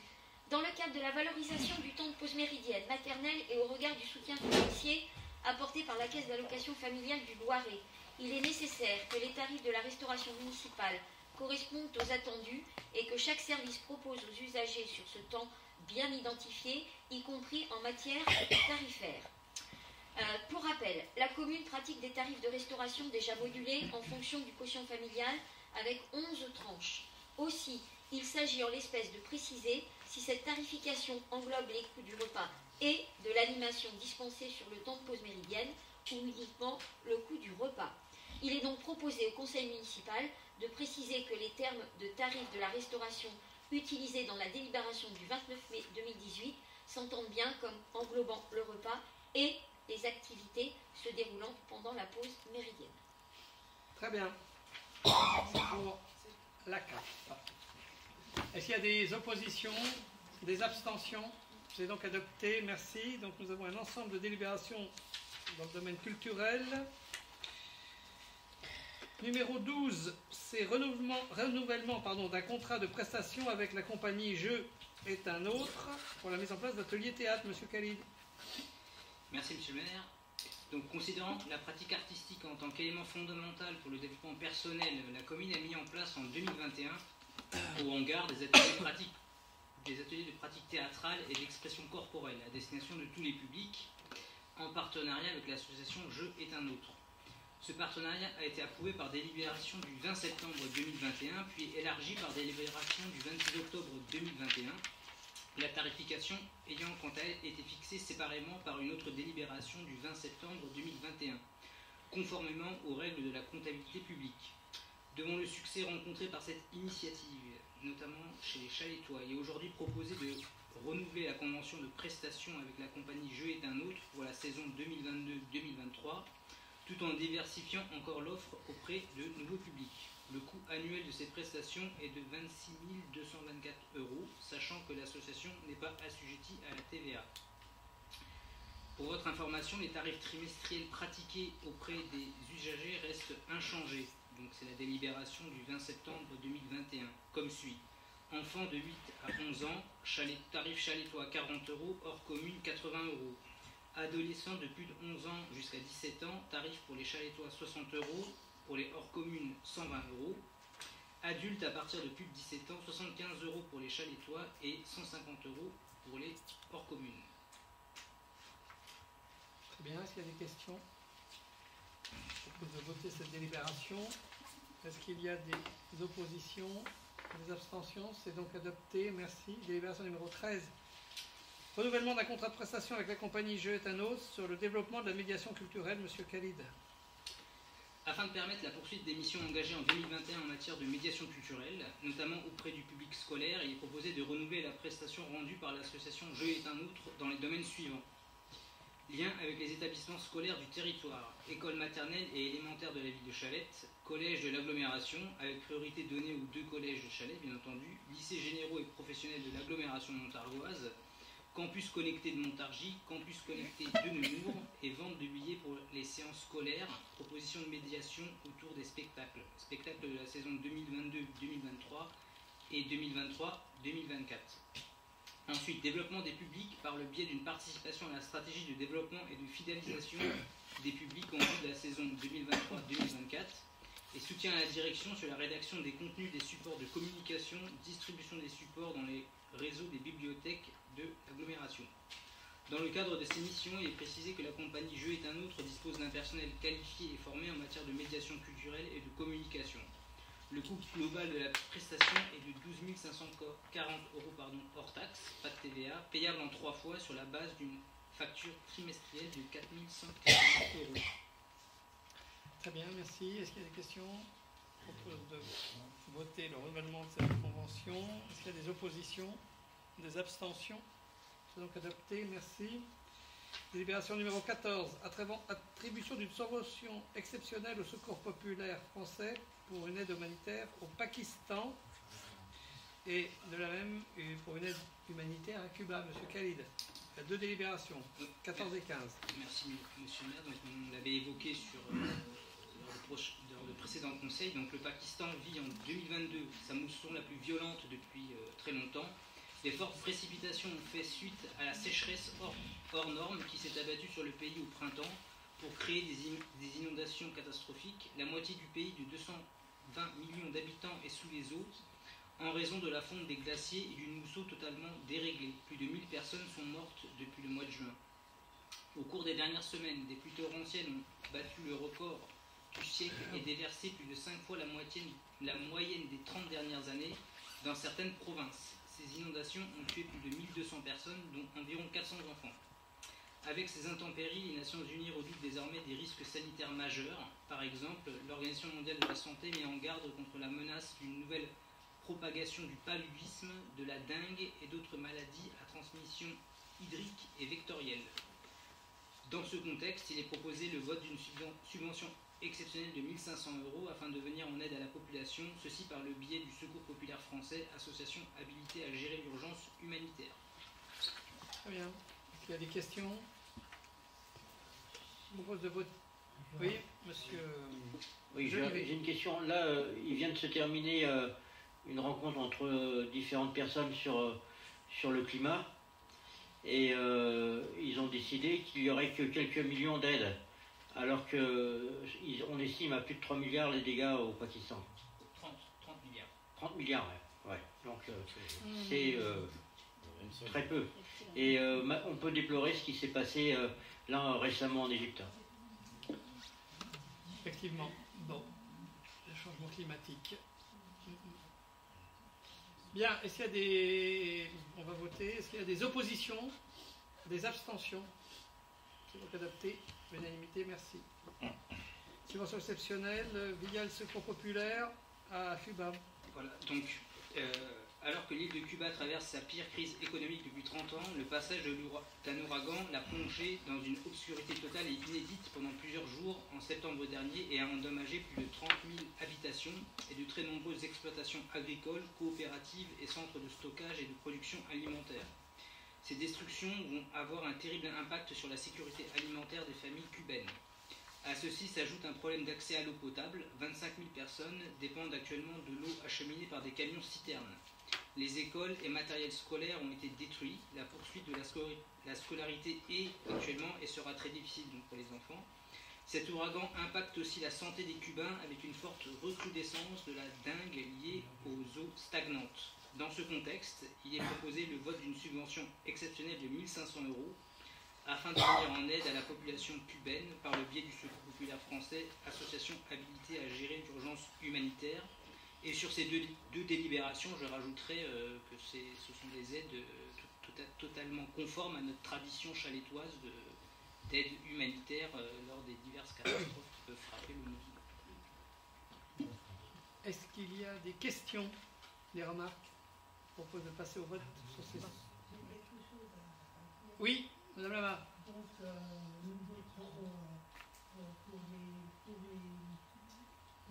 Dans le cadre de la valorisation du temps de pause méridienne maternelle et au regard du soutien financier apporté par la caisse d'allocation familiale du Loiret, il est nécessaire que les tarifs de la restauration municipale correspondent aux attendus et que chaque service propose aux usagers sur ce temps bien identifié, y compris en matière tarifaire. Pour rappel, la commune pratique des tarifs de restauration déjà modulés en fonction du quotient familial avec 11 tranches. Aussi, il s'agit en l'espèce de préciser si cette tarification englobe les coûts du repas et de l'animation dispensée sur le temps de pause méridienne ou uniquement le coût du repas. Il est donc proposé au conseil municipal de préciser que les termes de tarifs de la restauration utilisés dans la délibération du 29 mai 2018 s'entendent bien comme englobant le repas et les activités se déroulant pendant la pause méridienne. Très bien. C'est pour la carte. Est-ce qu'il y a des oppositions, des abstentions? C'est donc adopté. Merci. Donc nous avons un ensemble de délibérations dans le domaine culturel. Numéro 12, c'est renouvellement d'un contrat de prestation avec la compagnie Jeu est un autre pour la mise en place d'ateliers théâtre. Monsieur Khalid. Merci Monsieur le maire. Donc, considérant la pratique artistique en tant qu'élément fondamental pour le développement personnel, la commune a mis en place en 2021 au hangar des ateliers de pratique théâtrale et d'expression corporelle à destination de tous les publics en partenariat avec l'association Jeu est un autre. Ce partenariat a été approuvé par délibération du 20 septembre 2021 puis élargi par délibération du 26 octobre 2021. La tarification ayant quant à elle été fixée séparément par une autre délibération du 20 septembre 2021, conformément aux règles de la comptabilité publique. Devant le succès rencontré par cette initiative, notamment chez les Chalétois, il est aujourd'hui proposé de renouveler la convention de prestation avec la compagnie Jeu est un autre pour la saison 2022-2023, tout en diversifiant encore l'offre auprès de nouveaux publics. Le coût annuel de ces prestations est de 26 224 €, sachant que l'association n'est pas assujettie à la TVA. Pour votre information, les tarifs trimestriels pratiqués auprès des usagers restent inchangés. Donc c'est la délibération du 20 septembre 2021, comme suit. Enfants de 8 à 11 ans, tarif chalétois 40 €, hors commune 80 €. Adolescents de plus de 11 ans jusqu'à 17 ans, tarif pour les chalétois 60 €, pour les hors communes 120 €. Adultes à partir de plus de 17 ans, 75 € pour les chalétois et 150 € pour les hors communes. Très bien, est-ce qu'il y a des questions? Je propose de voter cette délibération. Est-ce qu'il y a des oppositions, des abstentions? C'est donc adopté, merci. Délibération numéro 13. Renouvellement d'un contrat de prestation avec la compagnie Jeu est un autre sur le développement de la médiation culturelle, Monsieur Khalid. Afin de permettre la poursuite des missions engagées en 2021 en matière de médiation culturelle, notamment auprès du public scolaire, il est proposé de renouveler la prestation rendue par l'association Jeu est un autre dans les domaines suivants. Lien avec les établissements scolaires du territoire, école maternelle et élémentaire de la ville de Chalette, collège de l'agglomération, avec priorité donnée aux 2 collèges de Chalette, bien entendu, lycées généraux et professionnels de l'agglomération montargoise, campus connecté de Montargis, campus connecté de Nemours et vente de billets pour les séances scolaires, proposition de médiation autour des spectacles. Spectacles de la saison 2022-2023 et 2023-2024. Ensuite, développement des publics par le biais d'une participation à la stratégie de développement et de fidélisation des publics en vue de la saison 2023-2024 et soutien à la direction sur la rédaction des contenus des supports de communication, distribution des supports dans les réseaux des bibliothèques de l'agglomération. Dans le cadre de ces missions, il est précisé que la compagnie Jeu est un autre dispose d'un personnel qualifié et formé en matière de médiation culturelle et de communication. Le coût global de la prestation est de 12 540 € hors taxe, pas de TVA, payable en 3 fois sur la base d'une facture trimestrielle de 4 140 €. Très bien, merci. Est-ce qu'il y a des questions? Je propose de voter le renouvellement de cette convention. Est-ce qu'il y a des oppositions? Des abstentions? C'est donc adopté, merci. Délibération numéro 14. Attribution d'une subvention exceptionnelle au Secours populaire français pour une aide humanitaire au Pakistan et de la même pour une aide humanitaire à Cuba. Monsieur Khalid, il y a 2 délibérations, 14 et 15. Merci, monsieur le maire. Donc, on l'avait évoqué lors du précédent conseil. Donc, le Pakistan vit en 2022 sa mousson la plus violente depuis très longtemps. Les fortes précipitations ont fait suite à la sécheresse hors norme qui s'est abattue sur le pays au printemps pour créer des inondations catastrophiques. La moitié du pays de 220 millions d'habitants est sous les eaux en raison de la fonte des glaciers et d'une mousson totalement déréglée. Plus de 1000 personnes sont mortes depuis le mois de juin. Au cours des dernières semaines, des pluies torrentielles ont battu le record du siècle et déversé plus de 5 fois la moyenne des 30 dernières années dans certaines provinces. Ces inondations ont tué plus de 1200 personnes, dont environ 400 enfants. Avec ces intempéries, les Nations Unies redoutent désormais des risques sanitaires majeurs. Par exemple, l'Organisation mondiale de la santé met en garde contre la menace d'une nouvelle propagation du paludisme, de la dengue et d'autres maladies à transmission hydrique et vectorielle. Dans ce contexte, il est proposé le vote d'une subvention exceptionnelle de 1 500 € afin de venir en aide à la population, ceci par le biais du Secours populaire français, association habilitée à gérer l'urgence humanitaire. Très bien. Est-ce qu'il y a des questions? Je propose de voter. Oui, monsieur. Oui, j'ai une question. Là, il vient de se terminer une rencontre entre différentes personnes sur le climat et ils ont décidé qu'il n'y aurait que quelques millions d'aides. Alors qu'on estime à plus de 3 milliards les dégâts au Pakistan. 30 milliards. 30 milliards, ouais. Donc c'est très peu. Et on peut déplorer ce qui s'est passé là récemment en Égypte. Effectivement. Bon, le changement climatique. Bien, est-ce qu'il y a des... On va voter. Est-ce qu'il y a des oppositions? Des abstentions? C'est donc adopté. L'unanimité, merci. Subvention exceptionnelle via le Secours populaire à Cuba. Voilà, donc, alors que l'île de Cuba traverse sa pire crise économique depuis 30 ans, le passage d'un ouragan l'a plongée dans une obscurité totale et inédite pendant plusieurs jours en septembre dernier et a endommagé plus de 30 000 habitations et de très nombreuses exploitations agricoles, coopératives et centres de stockage et de production alimentaire. Ces destructions vont avoir un terrible impact sur la sécurité alimentaire des familles cubaines. À ceci s'ajoute un problème d'accès à l'eau potable. 25 000 personnes dépendent actuellement de l'eau acheminée par des camions-citernes. Les écoles et matériels scolaires ont été détruits. La poursuite de la scolarité est actuellement et sera très difficile donc, pour les enfants. Cet ouragan impacte aussi la santé des Cubains avec une forte recrudescence de la dengue liée aux eaux stagnantes. Dans ce contexte, il est proposé le vote d'une subvention exceptionnelle de 1 500 € afin de venir en aide à la population cubaine par le biais du Secours populaire français, association habilitée à gérer l'urgence humanitaire. Et sur ces deux délibérations, je rajouterai que ce sont des aides totalement conformes à notre tradition chalettoise d'aide humanitaire lors des diverses catastrophes qui peuvent frapper le monde. qu'il y a des questions, des remarques? Je propose de passer au vote sur ces... Oui, Madame Lamar. Donc, nous voterons pour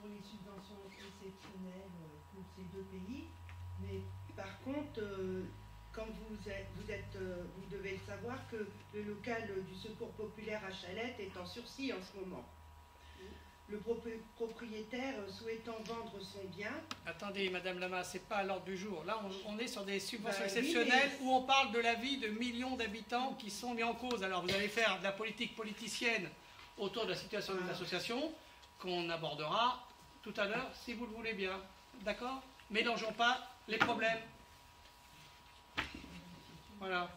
les subventions exceptionnelles pour ces deux pays. Mais par contre, quand vous devez le savoir que le local du Secours populaire à Chalette est en sursis en ce moment. Le propriétaire souhaitant vendre son bien. Attendez, Madame Lama, c'est pas à l'ordre du jour. Là, on est sur des subventions oui, exceptionnelles où on parle de la vie de millions d'habitants qui sont mis en cause. Alors, vous allez faire de la politique politicienne autour de la situation des associations qu'on abordera tout à l'heure, si vous le voulez bien. D'accord? Mélangeons pas les problèmes. Voilà.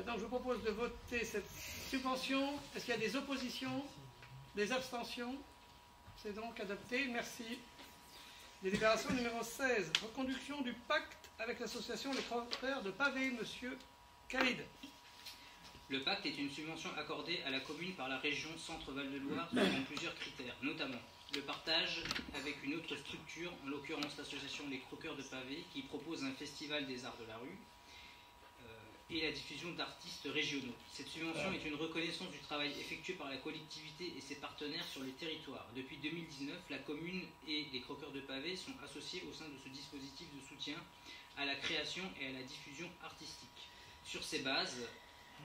Donc, je vous propose de voter cette subvention. Est-ce qu'il y a des oppositions? Des abstentions? C'est donc adopté. Merci. Délibération numéro 16. Reconduction du pacte avec l'association Les Croqueurs de Pavé. Monsieur Khalid. Le pacte est une subvention accordée à la commune par la région Centre-Val de Loire selon plusieurs critères, notamment le partage avec une autre structure, en l'occurrence l'association Les Croqueurs de Pavé, qui propose un festival des arts de la rue, et la diffusion d'artistes régionaux. Cette subvention est une reconnaissance du travail effectué par la collectivité et ses partenaires sur le territoire. Depuis 2019, la commune et les Croqueurs de Pavé sont associés au sein de ce dispositif de soutien à la création et à la diffusion artistique. Sur ces bases,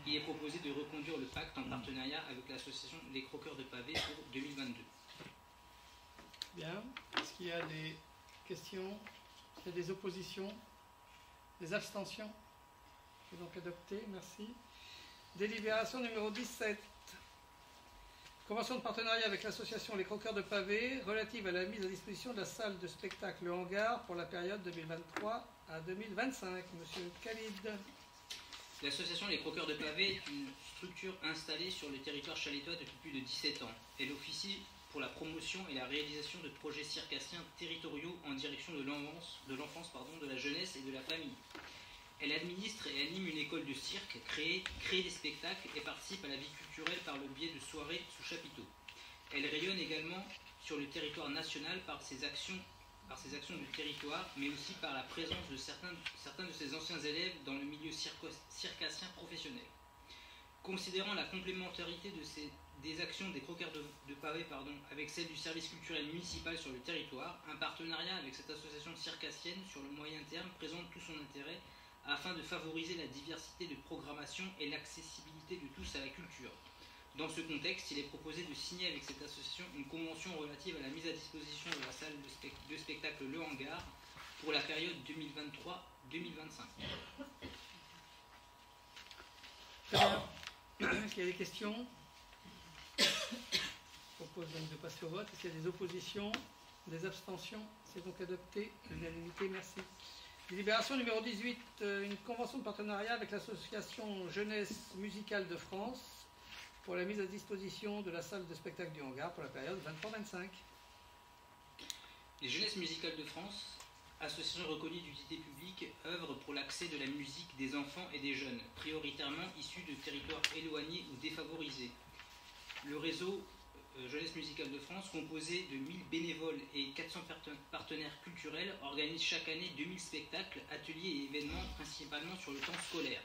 il est proposé de reconduire le pacte en partenariat avec l'association Les Croqueurs de Pavé pour 2022. Bien. Est-ce qu'il y a des questions? Est-ce qu'il y a des oppositions? Des abstentions? C'est donc adopté, merci. Délibération numéro 17. Convention de partenariat avec l'association Les Croqueurs de Pavé relative à la mise à disposition de la salle de spectacle Le Hangar pour la période 2023 à 2025. Monsieur Khalid. L'association Les Croqueurs de Pavé est une structure installée sur le territoire chaletois depuis plus de 17 ans. Elle officie pour la promotion et la réalisation de projets circassiens territoriaux en direction de l'enfance, de la jeunesse et de la famille. Elle administre et anime une école de cirque, crée des spectacles et participe à la vie culturelle par le biais de soirées sous chapiteau. Elle rayonne également sur le territoire national par ses actions de territoire, mais aussi par la présence de certains de ses anciens élèves dans le milieu circassien professionnel. Considérant la complémentarité des actions des Croqueurs de Pavé avec celle du service culturel municipal sur le territoire, un partenariat avec cette association circassienne sur le moyen terme présente tout son intérêt afin de favoriser la diversité de programmation et l'accessibilité de tous à la culture. Dans ce contexte, il est proposé de signer avec cette association une convention relative à la mise à disposition de la salle de spectacle Le Hangar pour la période 2023-2025. Très bien. Est-ce qu'il y a des questions? Je propose donc de passer au vote. Est-ce qu'il y a des oppositions? Des abstentions? C'est donc adopté. L'unanimité, merci. Délibération numéro 18, une convention de partenariat avec l'association Jeunesse Musicale de France pour la mise à disposition de la salle de spectacle du Hangar pour la période 23-25. Les Jeunesses Musicales de France, association reconnue d'utilité publique, œuvre pour l'accès de la musique des enfants et des jeunes, prioritairement issus de territoires éloignés ou défavorisés. Le réseau Jeunesse Musicale de France, composé de 1000 bénévoles et 400 partenaires culturels, organise chaque année 2000 spectacles, ateliers et événements, principalement sur le temps scolaire.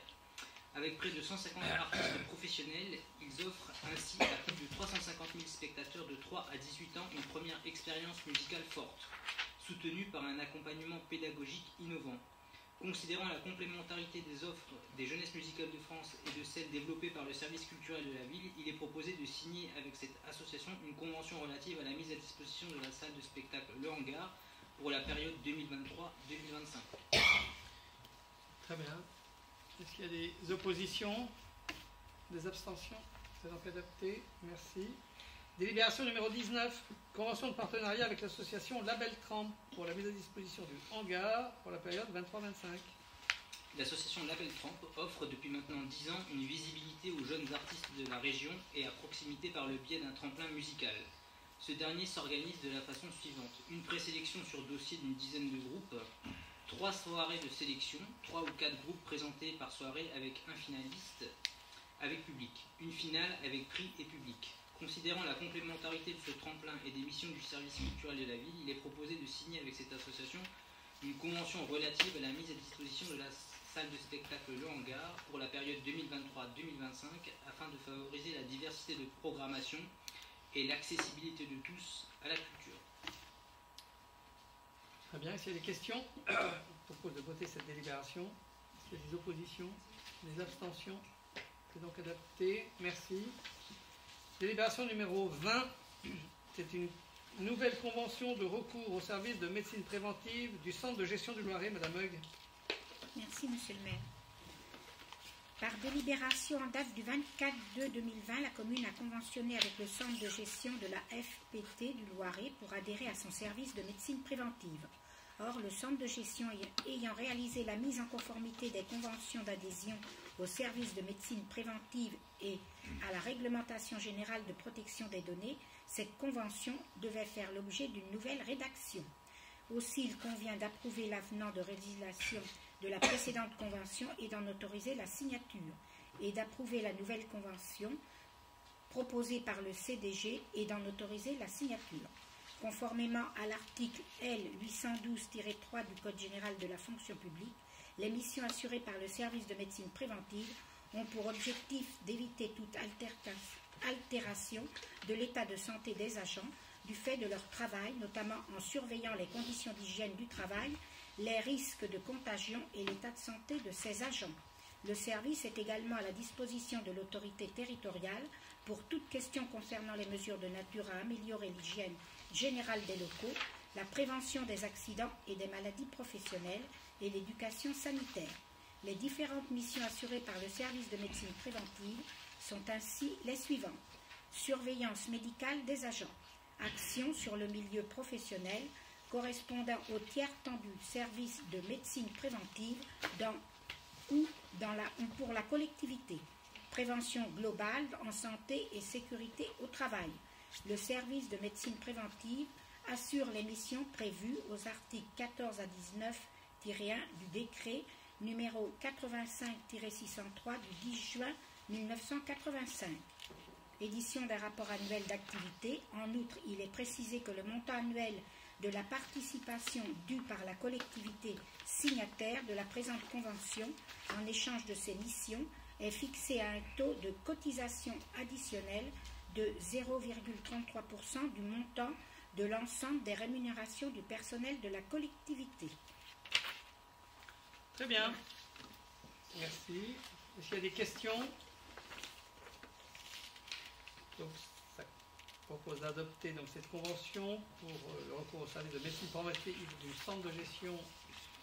Avec près de 150 artistes professionnels, ils offrent ainsi à plus de 350 000 spectateurs de 3 à 18 ans une première expérience musicale forte, soutenue par un accompagnement pédagogique innovant. Considérant la complémentarité des offres des Jeunesses Musicales de France et de celles développées par le service culturel de la ville, il est proposé de signer avec cette association une convention relative à la mise à disposition de la salle de spectacle Le Hangar pour la période 2023-2025. Très bien. Est-ce qu'il y a des oppositions? Des abstentions? C'est donc adopté. Merci. Délibération numéro 19, convention de partenariat avec l'association Label Tramp pour la mise à disposition du hangar pour la période 23-25. L'association Label Tramp offre depuis maintenant 10 ans une visibilité aux jeunes artistes de la région et à proximité par le biais d'un tremplin musical. Ce dernier s'organise de la façon suivante. Une présélection sur dossier d'une dizaine de groupes, 3 soirées de sélection, 3 ou 4 groupes présentés par soirée avec un finaliste avec public, une finale avec prix et public. Considérant la complémentarité de ce tremplin et des missions du service culturel de la ville, il est proposé de signer avec cette association une convention relative à la mise à disposition de la salle de spectacle Le Hangar pour la période 2023-2025 afin de favoriser la diversité de programmation et l'accessibilité de tous à la culture. Très bien, s'il y a des questions, je propose de voter cette délibération. Est-ce qu'il y a des oppositions, des abstentions? C'est donc adopté. Merci. Délibération numéro 20. C'est une nouvelle convention de recours au service de médecine préventive du Centre de gestion du Loiret. Madame Hug. Merci, Monsieur le maire. Par délibération en date du 24/2/2020, la commune a conventionné avec le Centre de gestion de la FPT du Loiret pour adhérer à son service de médecine préventive. Or, le centre de gestion ayant réalisé la mise en conformité des conventions d'adhésion au service de médecine préventive et à la réglementation générale de protection des données, cette convention devait faire l'objet d'une nouvelle rédaction. Aussi, il convient d'approuver l'avenant de résiliation de la précédente convention et d'en autoriser la signature, et d'approuver la nouvelle convention proposée par le CDG et d'en autoriser la signature. Conformément à l'article L. 812-3 du Code général de la fonction publique, les missions assurées par le service de médecine préventive ont pour objectif d'éviter toute altération de l'état de santé des agents du fait de leur travail, notamment en surveillant les conditions d'hygiène du travail, les risques de contagion et l'état de santé de ces agents. Le service est également à la disposition de l'autorité territoriale pour toute question concernant les mesures de nature à améliorer l'hygiène générale des locaux, la prévention des accidents et des maladies professionnelles et l'éducation sanitaire. Les différentes missions assurées par le service de médecine préventive sont ainsi les suivantes. Surveillance médicale des agents, action sur le milieu professionnel correspondant au tiers tendu service de médecine préventive pour la collectivité, prévention globale en santé et sécurité au travail. Le service de médecine préventive assure les missions prévues aux articles 14 à 19-1 du décret numéro 85-603 du 10 juin 1985. Édition d'un rapport annuel d'activité. En outre, il est précisé que le montant annuel de la participation due par la collectivité signataire de la présente convention en échange de ses missions est fixé à un taux de cotisation additionnelle de 0,33% du montant de l'ensemble des rémunérations du personnel de la collectivité. Très bien. Merci. Est-ce qu'il y a des questions? Donc, ça propose d'adopter donc, cette convention pour le recours au service de médecine préventive du centre de gestion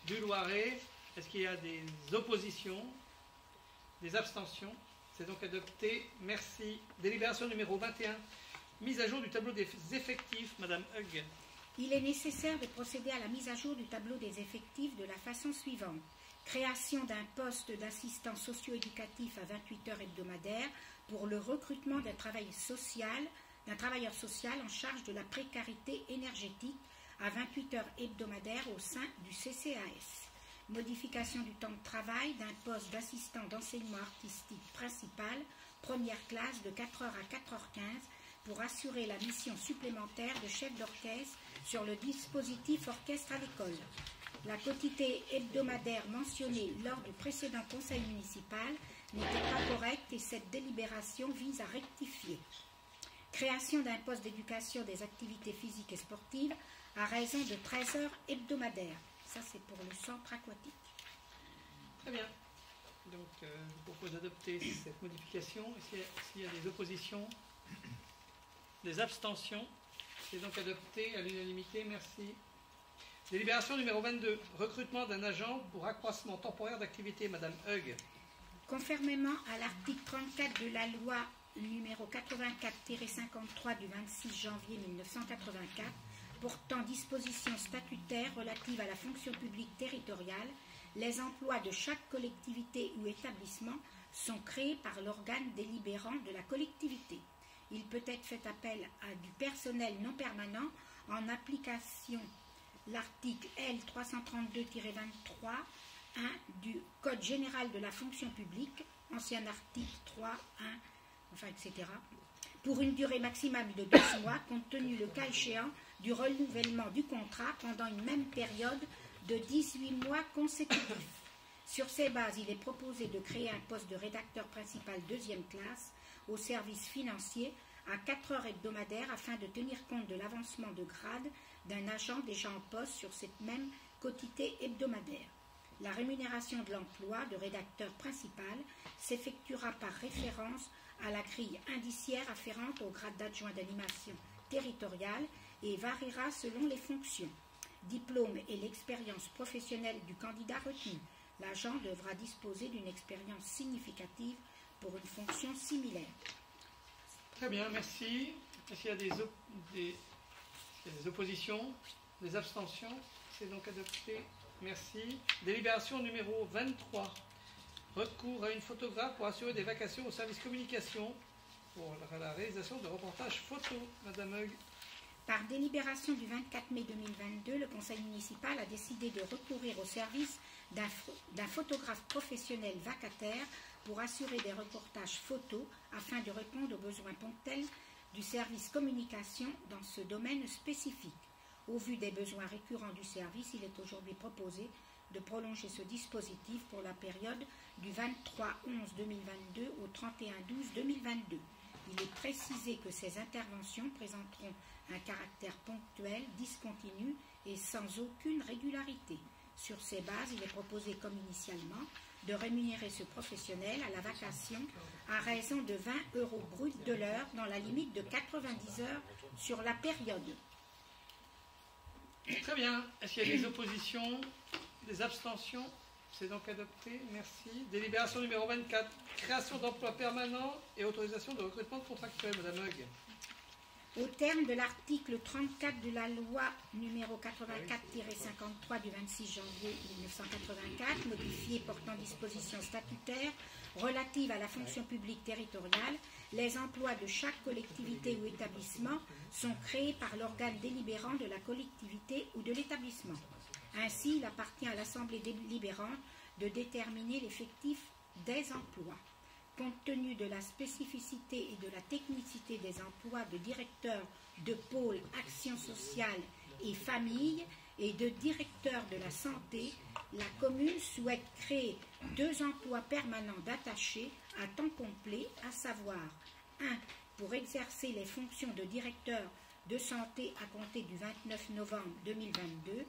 du Loiret. Est-ce qu'il y a des oppositions? Des abstentions? C'est donc adopté. Merci. Délibération numéro 21. Mise à jour du tableau des effectifs. Madame Hug. Il est nécessaire de procéder à la mise à jour du tableau des effectifs de la façon suivante. Création d'un poste d'assistant socio-éducatif à 28 heures hebdomadaires pour le recrutement d'un travailleur social en charge de la précarité énergétique à 28 heures hebdomadaires au sein du CCAS. Modification du temps de travail d'un poste d'assistant d'enseignement artistique principal, première classe de 4h à 4h15 pour assurer la mission supplémentaire de chef d'orchestre sur le dispositif orchestre à l'école. La quotité hebdomadaire mentionnée lors du précédent conseil municipal n'était pas correcte et cette délibération vise à rectifier. Création d'un poste d'éducation des activités physiques et sportives à raison de 13 heures hebdomadaires. Ça, c'est pour le centre aquatique. Très bien. Donc, je vous propose d'adopter cette modification. S'il y a des oppositions, des abstentions, c'est donc adopté à l'unanimité. Merci. Délibération numéro 22. Recrutement d'un agent pour accroissement temporaire d'activité. Madame Hug. Conformément à l'article 34 de la loi numéro 84-53 du 26 janvier 1984, portant dispositions statutaires relatives à la fonction publique territoriale, les emplois de chaque collectivité ou établissement sont créés par l'organe délibérant de la collectivité. Il peut être fait appel à du personnel non permanent en application l'article L. 332-23-1 du Code général de la fonction publique, ancien article 3.1, etc., pour une durée maximale de 12 mois, compte tenu le cas échéant du renouvellement du contrat pendant une même période de 18 mois consécutifs. Sur ces bases, il est proposé de créer un poste de rédacteur principal 2e classe au service financier à 4 heures hebdomadaires afin de tenir compte de l'avancement de grade d'un agent déjà en poste sur cette même quotité hebdomadaire. La rémunération de l'emploi de rédacteur principal s'effectuera par référence à la grille indiciaire afférente au grade d'adjoint d'animation territoriale et variera selon les fonctions, diplôme et l'expérience professionnelle du candidat retenu. L'agent devra disposer d'une expérience significative pour une fonction similaire. Très bien, merci. Est-ce qu'il y a des oppositions, des abstentions? C'est donc adopté. Merci. Délibération numéro 23. Recours à une photographe pour assurer des vacations au service communication pour la réalisation de reportages photos. Madame Hug. Par délibération du 24 mai 2022, le Conseil municipal a décidé de recourir au service d'un photographe professionnel vacataire pour assurer des reportages photos afin de répondre aux besoins ponctuels du service communication dans ce domaine spécifique. Au vu des besoins récurrents du service, il est aujourd'hui proposé de prolonger ce dispositif pour la période du 23/11/2022 au 31/12/2022. Il est précisé que ces interventions présenteront un caractère ponctuel, discontinu et sans aucune régularité. Sur ces bases, il est proposé, comme initialement, de rémunérer ce professionnel à la vacation à raison de 20 € bruts de l'heure dans la limite de 90 heures sur la période. Très bien. Est-ce qu'il y a des oppositions, des abstentions? C'est donc adopté. Merci. Délibération numéro 24. Création d'emplois permanents et autorisation de recrutement contractuel. Madame Hug. Au terme de l'article 34 de la loi numéro 84-53 du 26 janvier 1984, modifiée portant dispositions statutaires relatives à la fonction publique territoriale, les emplois de chaque collectivité ou établissement sont créés par l'organe délibérant de la collectivité ou de l'établissement. Ainsi, il appartient à l'Assemblée délibérante de déterminer l'effectif des emplois. Compte tenu de la spécificité et de la technicité des emplois de directeur de pôle action sociale et famille et de directeur de la santé, la commune souhaite créer 2 emplois permanents d'attachés à temps complet, à savoir 1 pour exercer les fonctions de directeur de santé à compter du 29 novembre 2022,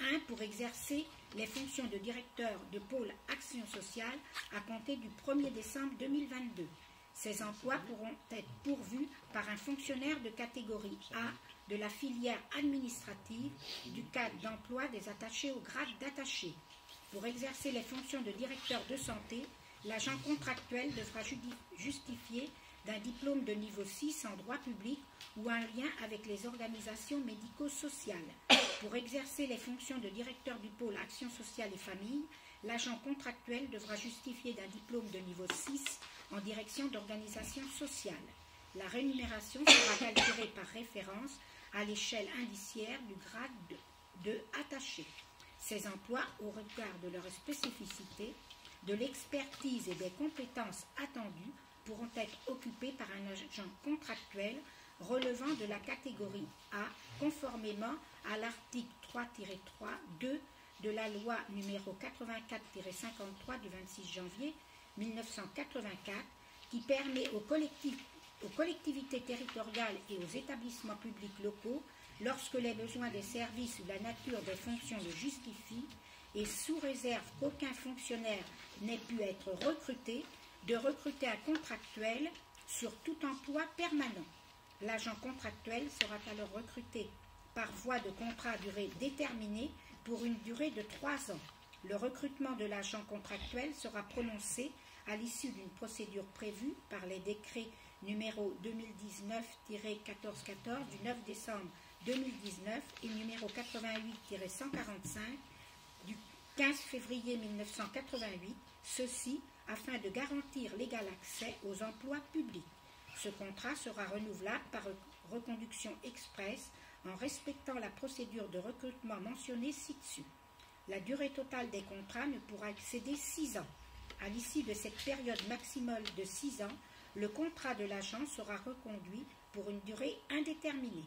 1 pour exercer les fonctions de directeur de pôle action sociale à compter du 1er décembre 2022. Ces emplois pourront être pourvus par un fonctionnaire de catégorie A de la filière administrative du cadre d'emploi des attachés au grade d'attaché. Pour exercer les fonctions de directeur de santé, l'agent contractuel devra justifier d'un diplôme de niveau 6 en droit public ou un lien avec les organisations médico-sociales. Pour exercer les fonctions de directeur du pôle action sociale et famille, l'agent contractuel devra justifier d'un diplôme de niveau 6 en direction d'organisation sociale. La rémunération sera calculée par référence à l'échelle indiciaire du grade de attaché. Ces emplois, au regard de leur spécificité, de l'expertise et des compétences attendues, pourront être occupés par un agent contractuel relevant de la catégorie A, conformément à l'article 3-3-2 de la loi numéro 84-53 du 26 janvier 1984, qui permet aux collectivités territoriales et aux établissements publics locaux, lorsque les besoins des services ou la nature des fonctions le justifient, et sous réserve qu'aucun fonctionnaire n'ait pu être recruté, de recruter un contractuel sur tout emploi permanent. L'agent contractuel sera alors recruté par voie de contrat à durée déterminée pour une durée de 3 ans. Le recrutement de l'agent contractuel sera prononcé à l'issue d'une procédure prévue par les décrets numéro 2019-1414 du 9 décembre 2019 et numéro 88-145 du 15 février 1988, ceci afin de garantir l'égal accès aux emplois publics. Ce contrat sera renouvelable par reconduction express en respectant la procédure de recrutement mentionnée ci-dessus. La durée totale des contrats ne pourra excéder 6 ans. À l'issue de cette période maximale de 6 ans, le contrat de l'agent sera reconduit pour une durée indéterminée.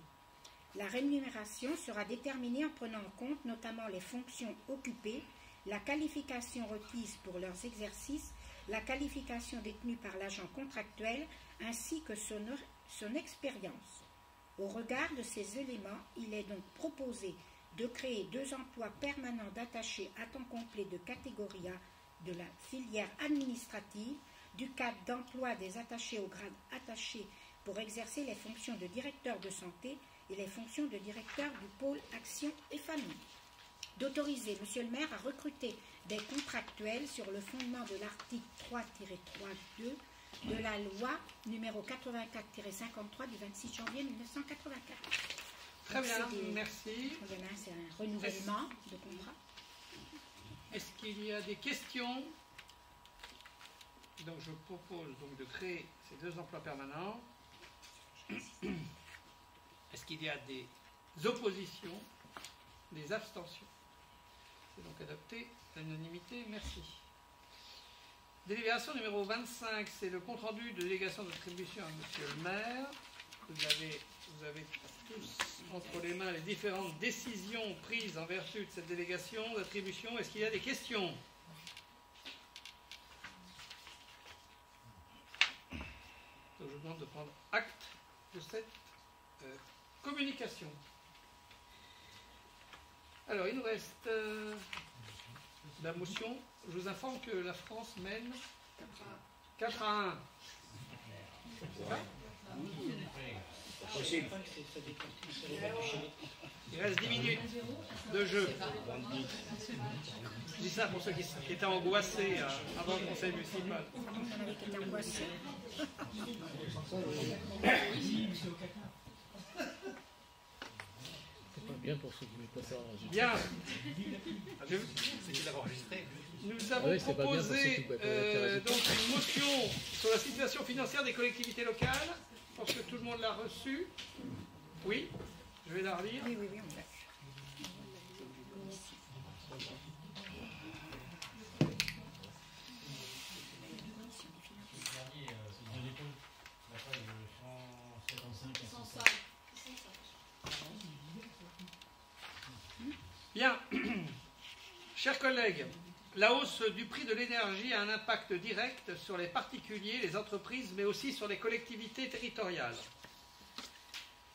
La rémunération sera déterminée en prenant en compte notamment les fonctions occupées, la qualification requise pour leurs exercices, la qualification détenue par l'agent contractuel ainsi que son expérience. Au regard de ces éléments, il est donc proposé de créer 2 emplois permanents d'attachés à temps complet de catégorie A de la filière administrative, du cadre d'emploi des attachés au grade attaché pour exercer les fonctions de directeur de santé et les fonctions de directeur du pôle Action et Famille. D'autoriser M. le maire à recruter des contractuels sur le fondement de l'article 3-3.2 de la loi numéro 84-53 du 26 janvier 1984. Très bien, merci. C'est un renouvellement de contrat. Est-ce qu'il y a des questions? Donc je propose donc de créer ces 2 emplois permanents. Est-ce qu'il y a des oppositions, des abstentions? C'est donc adopté à l'unanimité. Merci. Délibération numéro 25, c'est le compte-rendu de délégation d'attribution à Monsieur le maire. Vous avez tous entre les mains les différentes décisions prises en vertu de cette délégation d'attribution. Est-ce qu'il y a des questions? Donc je vous demande de prendre acte de cette communication. Alors, il nous reste la motion. Je vous informe que la France mène 4 à 1. C'est ça? Il reste 10 minutes de jeu. Je dis ça pour ceux qui étaient angoissés avant le conseil municipal. Bien pour ceux qui ne veulent pas savoir. Bien. C'est qu'il a enregistré. Nous avons proposé donc une motion sur la situation financière des collectivités locales. Je pense que tout le monde l'a reçue. Oui, je vais la relire. Oui, on l'a. Bien, chers collègues, la hausse du prix de l'énergie a un impact direct sur les particuliers, les entreprises, mais aussi sur les collectivités territoriales.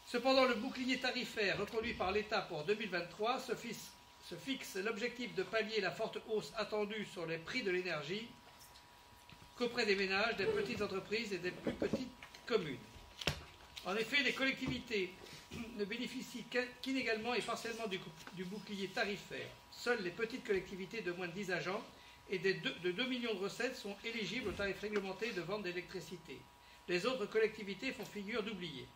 Cependant, le bouclier tarifaire reconduit par l'État pour 2023 se fixe l'objectif de pallier la forte hausse attendue sur les prix de l'énergie qu'auprès des ménages, des petites entreprises et des plus petites communes. En effet, les collectivités ne bénéficient qu'inégalement et partiellement du bouclier tarifaire. Seules les petites collectivités de moins de 10 agents et de 2 millions de recettes sont éligibles au tarif réglementé de vente d'électricité. Les autres collectivités font figure d'oubliés.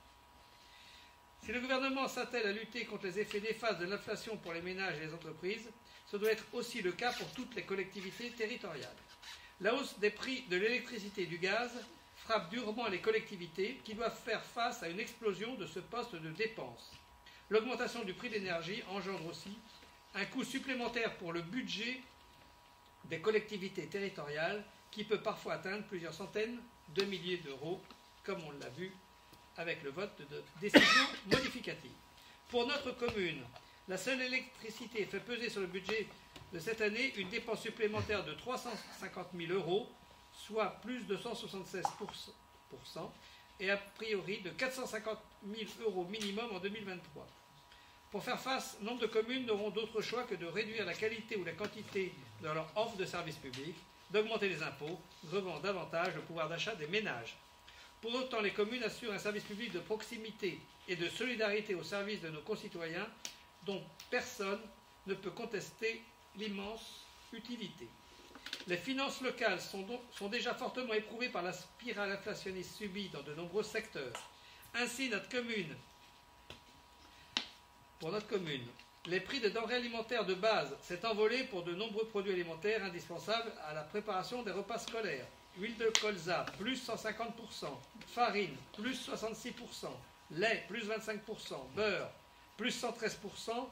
Si le gouvernement s'attelle à lutter contre les effets néfastes de l'inflation pour les ménages et les entreprises, ce doit être aussi le cas pour toutes les collectivités territoriales. La hausse des prix de l'électricité et du gaz frappe durement les collectivités qui doivent faire face à une explosion de ce poste de dépenses. L'augmentation du prix de l'énergie engendre aussi un coût supplémentaire pour le budget des collectivités territoriales qui peut parfois atteindre plusieurs centaines de milliers d'euros, comme on l'a vu avec le vote de décision modificative. Pour notre commune, la seule électricité fait peser sur le budget de cette année une dépense supplémentaire de 350 000 euros, soit plus de 176%, et a priori de 450 000 euros minimum en 2023. Pour faire face, nombre de communes n'auront d'autre choix que de réduire la qualité ou la quantité de leur offre de services publics, d'augmenter les impôts, grevant davantage le pouvoir d'achat des ménages. Pour autant, les communes assurent un service public de proximité et de solidarité au service de nos concitoyens dont personne ne peut contester l'immense utilité. Les finances locales sont déjà fortement éprouvées par la spirale inflationniste subie dans de nombreux secteurs. Ainsi, pour notre commune, les prix de denrées alimentaires de base s'est envolé pour de nombreux produits alimentaires indispensables à la préparation des repas scolaires. Huile de colza, plus 150%, farine, plus 66%, lait, plus 25%, beurre, plus 113%,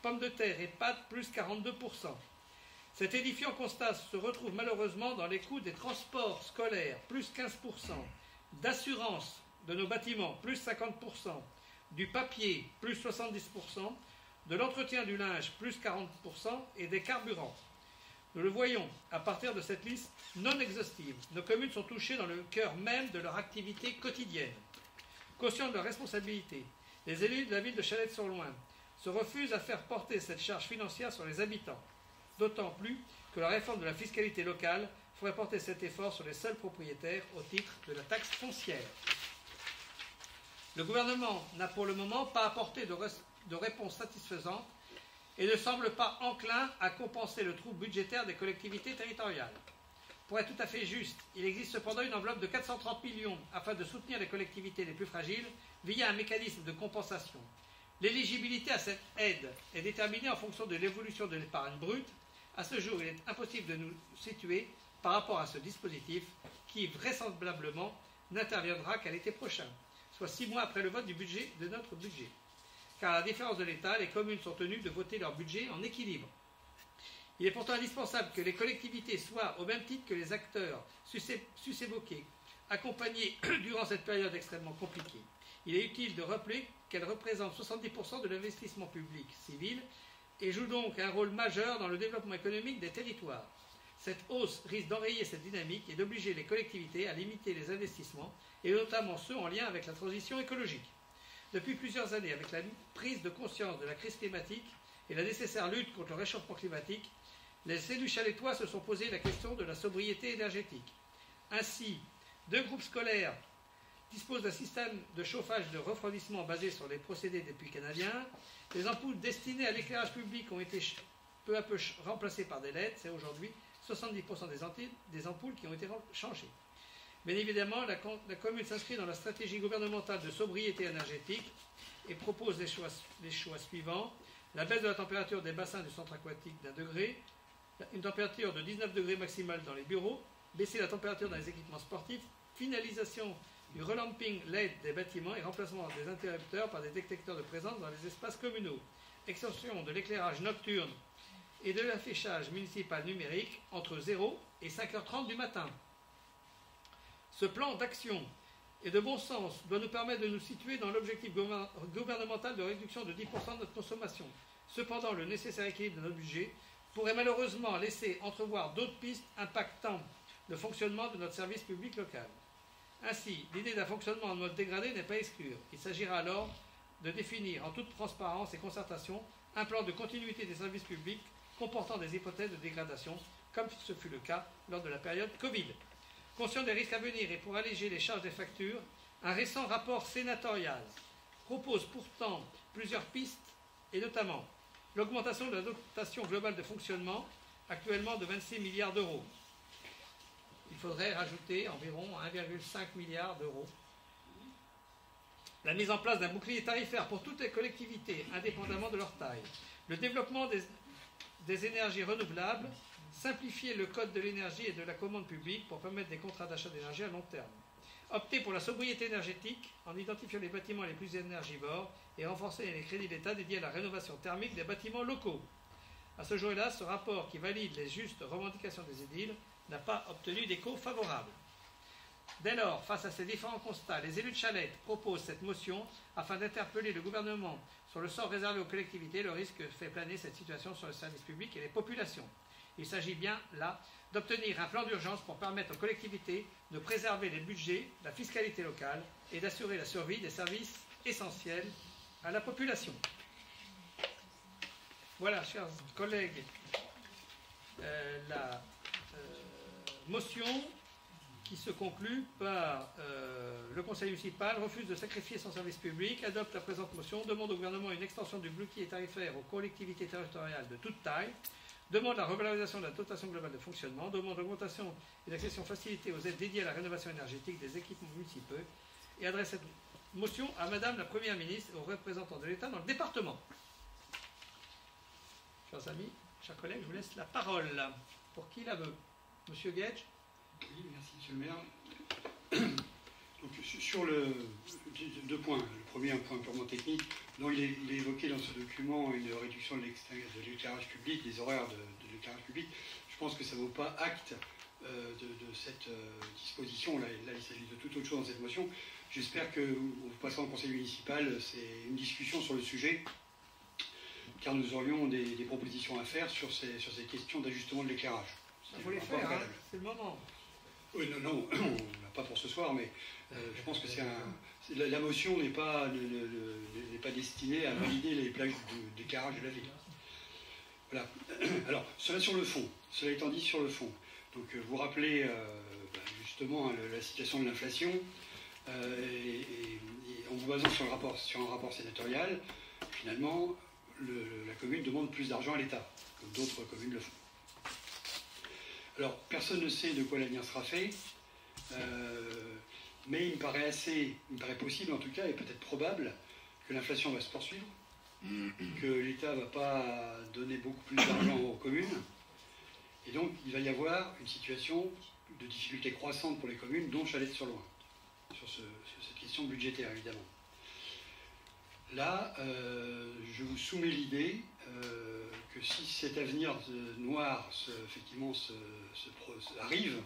pommes de terre et pâtes, plus 42%. Cet édifiant constat se retrouve malheureusement dans les coûts des transports scolaires, plus 15%, d'assurance de nos bâtiments, plus 50%, du papier, plus 70%, de l'entretien du linge, plus 40%, et des carburants. Nous le voyons, à partir de cette liste non exhaustive, nos communes sont touchées dans le cœur même de leur activité quotidienne. Conscients de leurs responsabilités, les élus de la ville de Chalette-sur-Loing se refusent à faire porter cette charge financière sur les habitants, d'autant plus que la réforme de la fiscalité locale ferait porter cet effort sur les seuls propriétaires au titre de la taxe foncière. Le gouvernement n'a pour le moment pas apporté de réponse satisfaisante et ne semble pas enclin à compenser le trou budgétaire des collectivités territoriales. Pour être tout à fait juste, il existe cependant une enveloppe de 430 millions afin de soutenir les collectivités les plus fragiles via un mécanisme de compensation. L'éligibilité à cette aide est déterminée en fonction de l'évolution de l'épargne brute. À ce jour, il est impossible de nous situer par rapport à ce dispositif qui vraisemblablement n'interviendra qu'à l'été prochain, soit 6 mois après le vote de notre budget. Car à la différence de l'État, les communes sont tenues de voter leur budget en équilibre. Il est pourtant indispensable que les collectivités soient, au même titre que les acteurs sus-évoqués, accompagnés durant cette période extrêmement compliquée. Il est utile de rappeler qu'elles représentent 70% de l'investissement public civil et jouent donc un rôle majeur dans le développement économique des territoires. Cette hausse risque d'enrayer cette dynamique et d'obliger les collectivités à limiter les investissements, et notamment ceux en lien avec la transition écologique. Depuis plusieurs années, avec la prise de conscience de la crise climatique et la nécessaire lutte contre le réchauffement climatique, les élus chalettois se sont posé la question de la sobriété énergétique. Ainsi, 2 groupes scolaires disposent d'un système de chauffage de refroidissement basé sur les procédés des puits canadiens. Les ampoules destinées à l'éclairage public ont été peu à peu remplacées par des LED. C'est aujourd'hui 70% des ampoules qui ont été changées. Bien évidemment, la commune s'inscrit dans la stratégie gouvernementale de sobriété énergétique et propose les choix suivants. La baisse de la température des bassins du centre aquatique d'1 degré, une température de 19 degrés maximale dans les bureaux, baisser la température dans les équipements sportifs, finalisation du relamping LED des bâtiments et remplacement des interrupteurs par des détecteurs de présence dans les espaces communaux, extension de l'éclairage nocturne et de l'affichage municipal numérique entre 0 et 5h30 du matin. Ce plan d'action et de bon sens doit nous permettre de nous situer dans l'objectif gouvernemental de réduction de 10% de notre consommation. Cependant, le nécessaire équilibre de notre budget pourrait malheureusement laisser entrevoir d'autres pistes impactant le fonctionnement de notre service public local. Ainsi, l'idée d'un fonctionnement en mode dégradé n'est pas exclue. Il s'agira alors de définir en toute transparence et concertation un plan de continuité des services publics comportant des hypothèses de dégradation, comme ce fut le cas lors de la période Covid. Conscient des risques à venir et pour alléger les charges des factures, un récent rapport sénatorial propose pourtant plusieurs pistes, et notamment l'augmentation de la dotation globale de fonctionnement, actuellement de 26 milliards d'euros. Il faudrait rajouter environ 1,5 milliard d'euros. La mise en place d'un bouclier tarifaire pour toutes les collectivités, indépendamment de leur taille. Le développement des énergies renouvelables, simplifier le code de l'énergie et de la commande publique pour permettre des contrats d'achat d'énergie à long terme. Opter pour la sobriété énergétique en identifiant les bâtiments les plus énergivores et renforcer les crédits d'État dédiés à la rénovation thermique des bâtiments locaux. À ce jour-là, ce rapport qui valide les justes revendications des édiles n'a pas obtenu d'écho favorable. Dès lors, face à ces différents constats, les élus de Chalette proposent cette motion afin d'interpeller le gouvernement sur le sort réservé aux collectivités, le risque que fait planer cette situation sur le service public et les populations. Il s'agit bien là d'obtenir un plan d'urgence pour permettre aux collectivités de préserver les budgets, la fiscalité locale et d'assurer la survie des services essentiels à la population. Voilà, chers collègues, la motion qui se conclut par le conseil municipal refuse de sacrifier son service public, adopte la présente motion, demande au gouvernement une extension du bouclier tarifaire aux collectivités territoriales de toute taille, demande la revalorisation de la dotation globale de fonctionnement, demande l'augmentation et l'accession facilitée aux aides dédiées à la rénovation énergétique des équipements municipaux et adresse cette motion à Madame la Première ministre et aux représentants de l'État dans le département. Chers amis, chers collègues, je vous laisse la parole. Pour qui la veut? Monsieur Gage? Oui, merci Monsieur le maire. Donc, sur deux points. Le premier, un point purement technique. Donc, il est évoqué dans ce document une réduction de l'éclairage public, des horaires de l'éclairage public. Je pense que ça ne vaut pas acte de cette disposition. Là, il s'agit de toute autre chose dans cette motion. J'espère que vous passerez en conseil municipal, c'est une discussion sur le sujet, car nous aurions des propositions à faire sur ces questions d'ajustement de l'éclairage. Il faut les faire, hein, c'est le moment. Oui, non, on n'a pas pour ce soir, mais je pense que la motion n'est pas destinée à valider les plages d'éclairage de la ville. Voilà. Alors, cela sur le fond. Cela étant dit, sur le fond. Donc, vous rappelez justement la situation de l'inflation, et en vous basant sur un rapport sénatorial, finalement, la commune demande plus d'argent à l'État, comme d'autres communes le font. Alors, personne ne sait de quoi l'avenir sera fait, mais il me paraît possible en tout cas, et peut-être probable, que l'inflation va se poursuivre, que l'État ne va pas donner beaucoup plus d'argent aux communes, et donc il va y avoir une situation de difficulté croissante pour les communes, dont Chalette-sur-Loing, sur cette question budgétaire évidemment. Là, je vous soumets l'idée que si cet avenir noir arrive,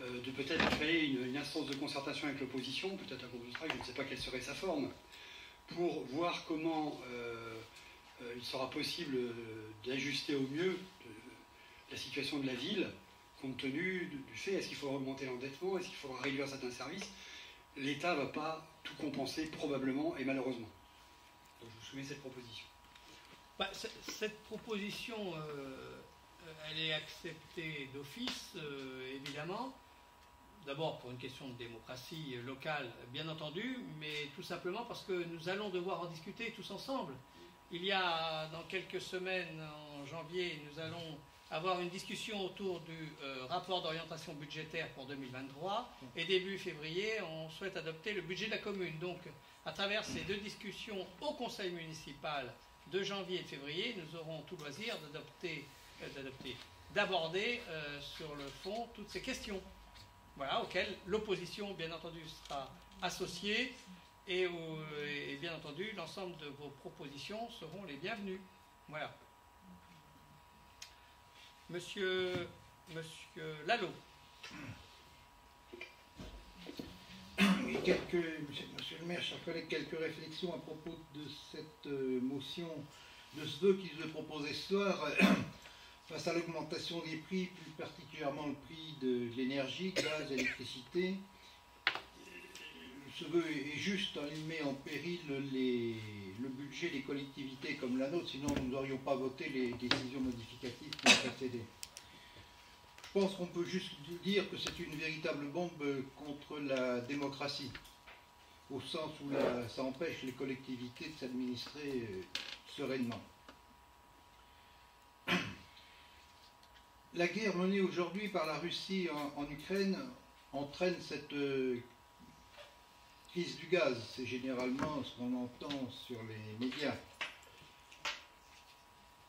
de peut-être créer une instance de concertation avec l'opposition, peut-être un groupe de travail, je ne sais pas quelle serait sa forme, pour voir comment il sera possible d'ajuster au mieux la situation de la ville, compte tenu du fait, est-ce qu'il faudra augmenter l'endettement, est-ce qu'il faudra réduire certains services. L'État ne va pas tout compenser, probablement et malheureusement. Donc je vous soumets cette proposition. Cette proposition, elle est acceptée d'office, évidemment. D'abord pour une question de démocratie locale, bien entendu, mais tout simplement parce que nous allons devoir en discuter tous ensemble. Il y a, dans quelques semaines, en janvier, nous allons avoir une discussion autour du rapport d'orientation budgétaire pour 2023, et début février, on souhaite adopter le budget de la commune. Donc, à travers ces deux discussions au conseil municipal de janvier et de février, nous aurons tout loisir d'aborder sur le fond toutes ces questions. Voilà, auxquelles l'opposition, bien entendu, sera associée, et bien entendu, l'ensemble de vos propositions seront les bienvenues. Voilà. Monsieur Lalo. Monsieur le maire, chers collègues, quelques réflexions à propos de cette motion, de ce vœu qui se proposait ce soir. Face à l'augmentation des prix, plus particulièrement le prix de l'énergie, gaz, électricité, ce vœu est juste, hein, il met en péril le budget des collectivités comme la nôtre, sinon nous n'aurions pas voté les décisions modificatives qui ont précédé. Je pense qu'on peut juste dire que c'est une véritable bombe contre la démocratie, au sens où ça empêche les collectivités de s'administrer sereinement. La guerre menée aujourd'hui par la Russie en Ukraine entraîne cette crise du gaz. C'est généralement ce qu'on entend sur les médias.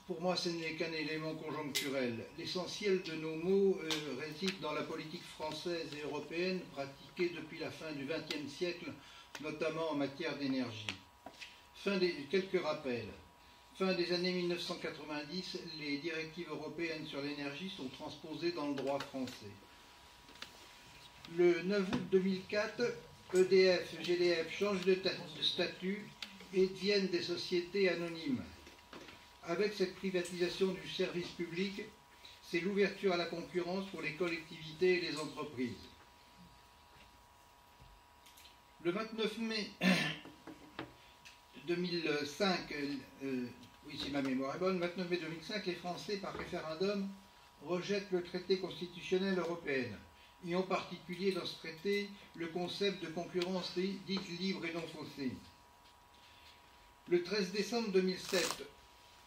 Pour moi, ce n'est qu'un élément conjoncturel. L'essentiel de nos maux réside dans la politique française et européenne pratiquée depuis la fin du XXe siècle, notamment en matière d'énergie. Quelques rappels. Fin des années 1990, les directives européennes sur l'énergie sont transposées dans le droit français. Le 9 août 2004, EDF et GDF changent de statut et deviennent des sociétés anonymes. Avec cette privatisation du service public, c'est l'ouverture à la concurrence pour les collectivités et les entreprises. Le 29 mai 2005, oui, si ma mémoire est bonne, 29 mai 2005, les Français, par référendum, rejettent le traité constitutionnel européen, et en particulier dans ce traité, le concept de concurrence dite libre et non faussée. Le 13 décembre 2007,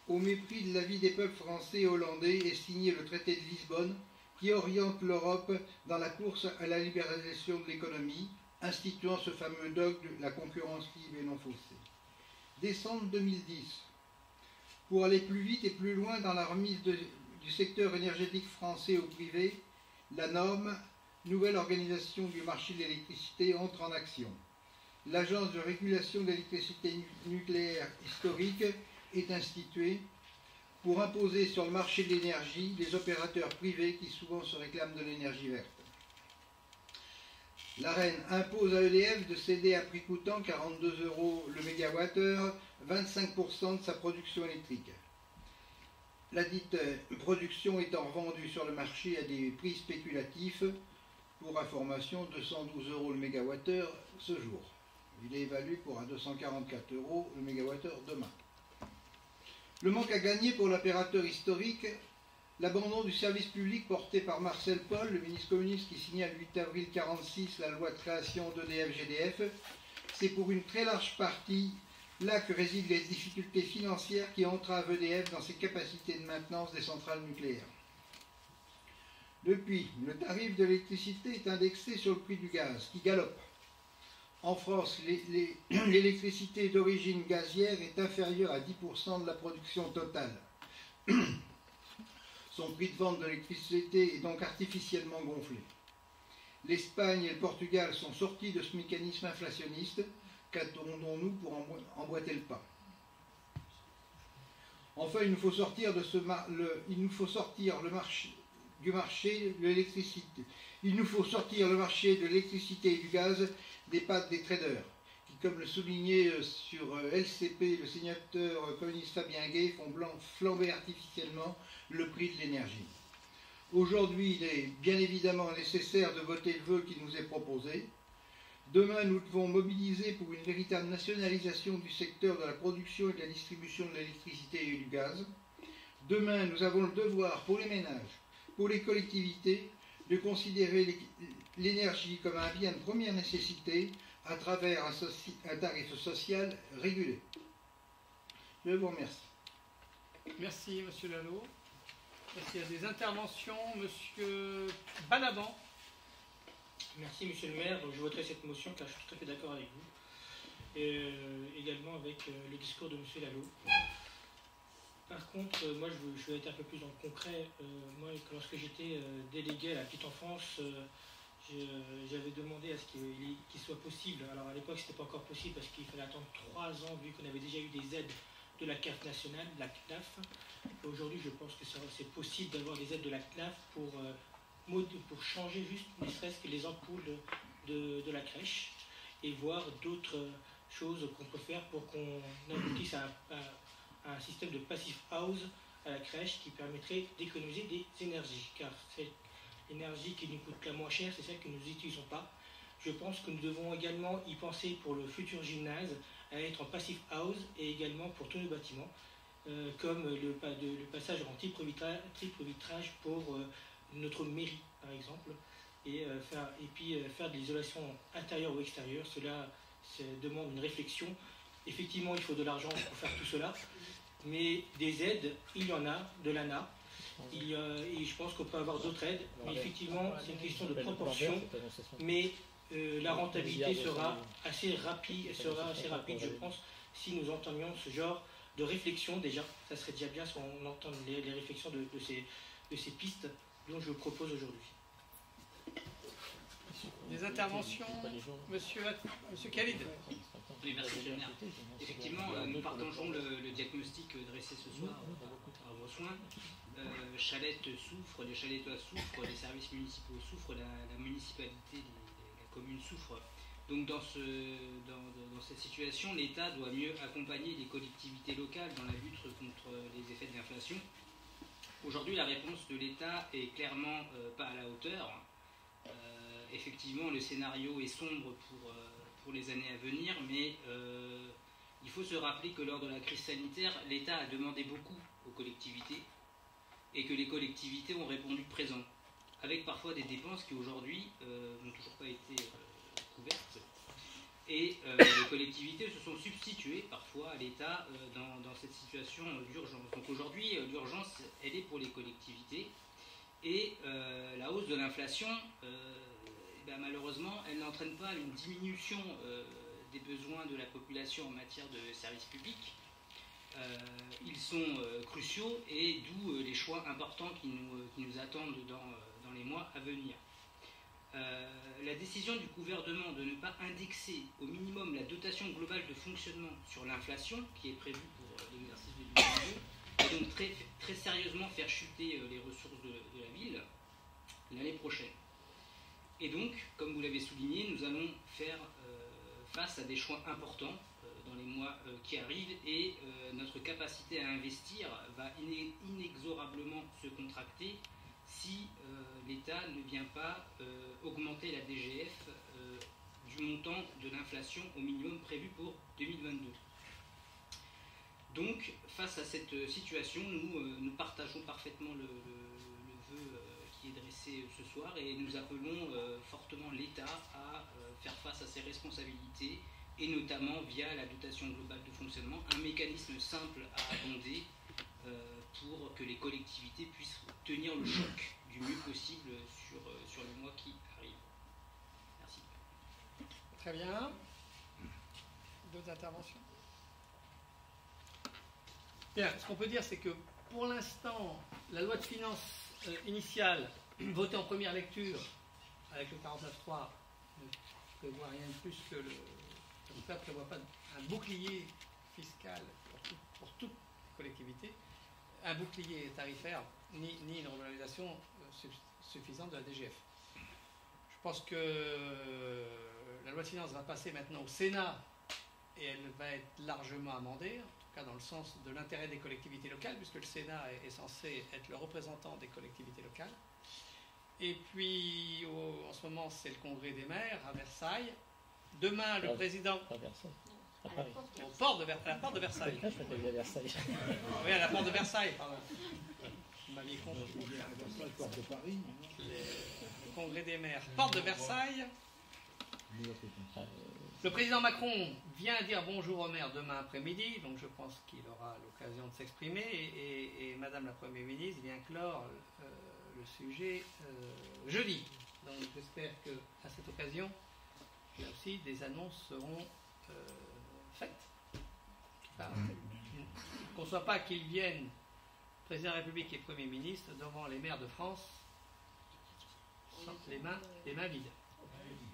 au mépris de l'avis des peuples français et hollandais, est signé le traité de Lisbonne, qui oriente l'Europe dans la course à la libéralisation de l'économie, instituant ce fameux dogme de la concurrence libre et non faussée. Décembre 2010, pour aller plus vite et plus loin dans la remise du secteur énergétique français au privé, la norme, nouvelle organisation du marché de l'électricité, entre en action. L'Agence de régulation de l'électricité nucléaire historique est instituée pour imposer sur le marché de l'énergie les opérateurs privés qui souvent se réclament de l'énergie verte. L'AREN impose à EDF de céder à prix coûtant 42 € le mégawattheure, 25% de sa production électrique. La dite production étant vendue sur le marché à des prix spéculatifs, pour information, 212 € le mégawattheure ce jour. Il est évalué pour à 244 € le mégawattheure demain. Le manque à gagner pour l'opérateur historique, l'abandon du service public porté par Marcel Paul, le ministre communiste qui signait le 8 avril 1946 la loi de création d'EDF-GDF, c'est pour une très large partie là que résident les difficultés financières qui entravent EDF dans ses capacités de maintenance des centrales nucléaires. Depuis, le tarif de l'électricité est indexé sur le prix du gaz, qui galope. En France, l'électricité d'origine gazière est inférieure à 10% de la production totale. Son prix de vente de l'électricité est donc artificiellement gonflé. L'Espagne et le Portugal sont sortis de ce mécanisme inflationniste. Qu'attendons-nous pour emboîter le pas? Enfin, il nous faut sortir du marché de l'électricité. Il nous faut sortir le marché de l'électricité et du gaz des pattes des traders, qui, comme le soulignait sur LCP le sénateur communiste Fabien Gay, font flamber artificiellement le prix de l'énergie. Aujourd'hui, il est bien évidemment nécessaire de voter le vœu qui nous est proposé. Demain, nous devons mobiliser pour une véritable nationalisation du secteur de la production et de la distribution de l'électricité et du gaz. Demain, nous avons le devoir pour les ménages, pour les collectivités, de considérer l'énergie comme un bien de première nécessité à travers un tarif social régulé. Je vous remercie. Merci, Monsieur Lalo. Est-ce qu'il y a des interventions? Monsieur Balaban. Merci, Monsieur le maire. Donc, je voterai cette motion car je suis tout à fait d'accord avec vous. Et également avec le discours de Monsieur Lalo. Par contre, moi, je vais être un peu plus dans le concret. Moi, lorsque j'étais délégué à la petite enfance, j'avais demandé à ce qu'il soit possible. Alors, à l'époque, ce n'était pas encore possible parce qu'il fallait attendre 3 ans, vu qu'on avait déjà eu des aides de la CAF nationale, de la CNAF. Aujourd'hui, je pense que c'est possible d'avoir des aides de la CNAF pour changer juste, ne serait-ce que les ampoules de la crèche et voir d'autres choses qu'on peut faire pour qu'on aboutisse à un système de passive house à la crèche qui permettrait d'économiser des énergies, car c'est l'énergie qui nous coûte la moins chère, c'est celle que nous n'utilisons pas. Je pense que nous devons également y penser pour le futur gymnase, à être en passive house et également pour tous nos bâtiments, comme le passage en triple vitrage pour notre mairie par exemple, et puis faire de l'isolation intérieure ou extérieure. Cela demande une réflexion. Effectivement, il faut de l'argent pour faire tout cela, mais des aides, il y en a, de l'ANA, et je pense qu'on peut avoir d'autres aides, mais effectivement, c'est une question de proportion, mais la rentabilité sera assez rapide, je pense, si nous entendions ce genre de réflexion déjà. Ça serait déjà bien si on entend les réflexions de ces pistes dont je propose aujourd'hui. Des interventions, Monsieur Khalid. Oui, merci, Monsieur le maire. Effectivement, nous partageons le diagnostic dressé ce soir à vos soins. Chalette souffre, les Chalettois souffrent, les services municipaux souffrent, la municipalité, la commune souffre. Donc dans cette situation, l'État doit mieux accompagner les collectivités locales dans la lutte contre les effets de l'inflation. Aujourd'hui, la réponse de l'État est clairement pas à la hauteur. Effectivement, le scénario est sombre pour les années à venir, mais il faut se rappeler que lors de la crise sanitaire, l'État a demandé beaucoup aux collectivités et que les collectivités ont répondu présent, avec parfois des dépenses qui aujourd'hui n'ont toujours pas été couvertes. Et les collectivités se sont substituées parfois à l'État dans cette situation d'urgence. Donc aujourd'hui, l'urgence, elle est pour les collectivités. Et la hausse de l'inflation, malheureusement, elle n'entraîne pas une diminution des besoins de la population en matière de services publics. Ils sont cruciaux et d'où les choix importants qui nous attendent dans les mois à venir. La décision du gouvernement de ne pas indexer au minimum la dotation globale de fonctionnement sur l'inflation, qui est prévue pour l'exercice 2022, et donc très sérieusement faire chuter les ressources de la ville l'année prochaine. Et donc, comme vous l'avez souligné, nous allons faire face à des choix importants dans les mois qui arrivent, et notre capacité à investir va inexorablement se contracter si l'État ne vient pas augmenter la DGF du montant de l'inflation au minimum prévu pour 2022. Donc, face à cette situation, nous partageons parfaitement le vœu qui est dressé ce soir, et nous appelons fortement l'État à faire face à ses responsabilités, et notamment via la dotation globale de fonctionnement, un mécanisme simple à abonder pour que les collectivités puissent tenir le choc du mieux possible sur les mois qui arrivent. Merci. Très bien. D'autres interventions? Bien, ce qu'on peut dire, c'est que pour l'instant, la loi de finances initiale, votée en première lecture, avec le 49.3, ne prévoit rien de plus que ne prévoit pas un bouclier fiscal pour toute collectivité, un bouclier tarifaire, ni une revalorisation suffisante de la DGF. Je pense que la loi de finances va passer maintenant au Sénat, et elle va être largement amendée, en tout cas dans le sens de l'intérêt des collectivités locales, puisque le Sénat est censé être le représentant des collectivités locales. Et puis, en ce moment, c'est le congrès des maires à Versailles. Demain, le président... À Versailles. À Paris. À la porte de Versailles. À Versailles. Oui, à la porte de Versailles, pardon. Vous m'aviez compris. La porte de Paris. Le congrès des maires. Porte de Versailles. Le président Macron vient dire bonjour au maire demain après-midi, donc je pense qu'il aura l'occasion de s'exprimer, et Madame la Première ministre vient clore le sujet jeudi. Donc j'espère qu'à cette occasion, là aussi, des annonces seront faites. Enfin, qu'on ne soit pas qu'ils viennent, président de la République et Premier ministre, devant les maires de France, sans les mains vides.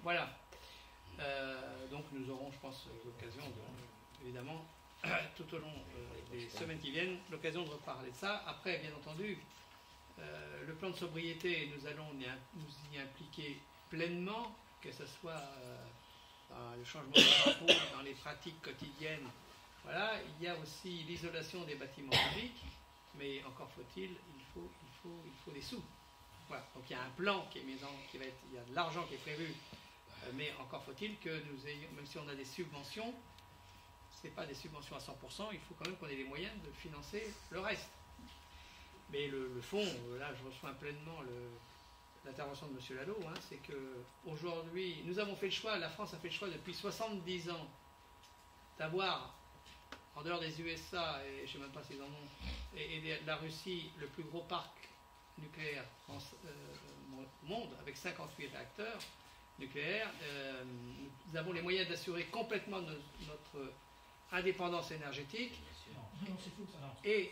Voilà. Donc nous aurons, je pense, l'occasion, évidemment, tout au long des semaines qui viennent, l'occasion de reparler de ça. Après, bien entendu, le plan de sobriété, nous allons nous y impliquer pleinement, que ce soit dans le changement de drapeau, dans les pratiques quotidiennes. Voilà, il y a aussi l'isolation des bâtiments publics, mais encore faut-il, il faut des sous. Voilà, donc il y a un plan qui est mis il y a de l'argent qui est prévu. Mais encore faut-il que nous ayons, même si on a des subventions, ce n'est pas des subventions à 100%, il faut quand même qu'on ait les moyens de financer le reste. Mais le fond, là je reçois pleinement l'intervention de M. Lalo, hein, c'est qu'aujourd'hui, nous avons fait le choix, la France a fait le choix depuis 70 ans d'avoir, en dehors des USA, et je ne sais même pas s'ils en ont, et de la Russie, le plus gros parc nucléaire au monde, avec 58 réacteurs nucléaire. Nous avons les moyens d'assurer complètement notre indépendance énergétique et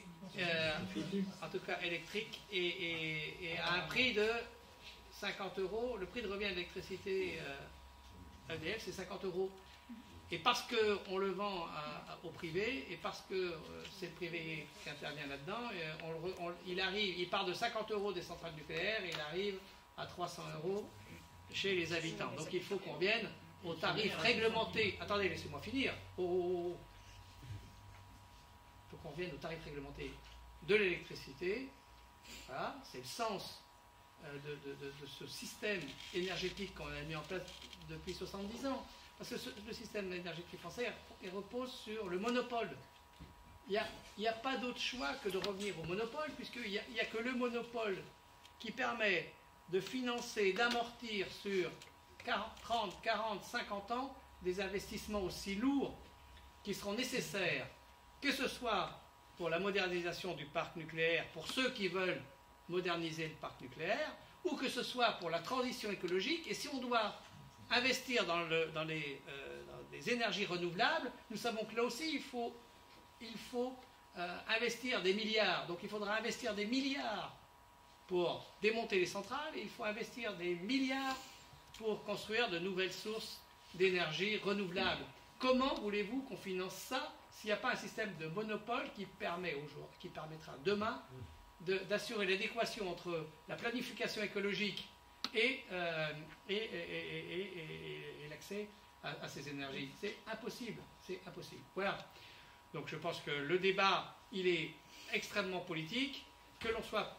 en tout cas électrique, et à un prix de 50 €. Le prix de revient de l'électricité EDF, c'est 50 €. Et parce qu'on le vend au privé, et parce que c'est le privé qui intervient là-dedans, il part de 50 € des centrales nucléaires, et il arrive à 300 € chez les habitants. Donc il faut qu'on revienne aux tarifs réglementés. Attendez, laissez-moi finir. Il faut qu'on revienne aux tarifs réglementés de l'électricité. Voilà, c'est le sens de ce système énergétique qu'on a mis en place depuis 70 ans. Parce que le système énergétique français repose sur le monopole. Il n'y a pas d'autre choix que de revenir au monopole, puisqu'il n'y a que le monopole qui permet de financer, d'amortir sur 30, 40, 50 ans des investissements aussi lourds qui seront nécessaires, que ce soit pour la modernisation du parc nucléaire, pour ceux qui veulent moderniser le parc nucléaire, ou que ce soit pour la transition écologique. Et si on doit investir dans les énergies renouvelables, nous savons que là aussi il faut investir des milliards. Donc il faudra investir des milliards pour démonter les centrales, et il faut investir des milliards pour construire de nouvelles sources d'énergie renouvelables. Comment voulez-vous qu'on finance ça s'il n'y a pas un système de monopole qui permettra demain d'assurer l'adéquation entre la planification écologique et l'accès à ces énergies. C'est impossible. Voilà. Donc je pense que le débat, il est extrêmement politique. Que l'on soit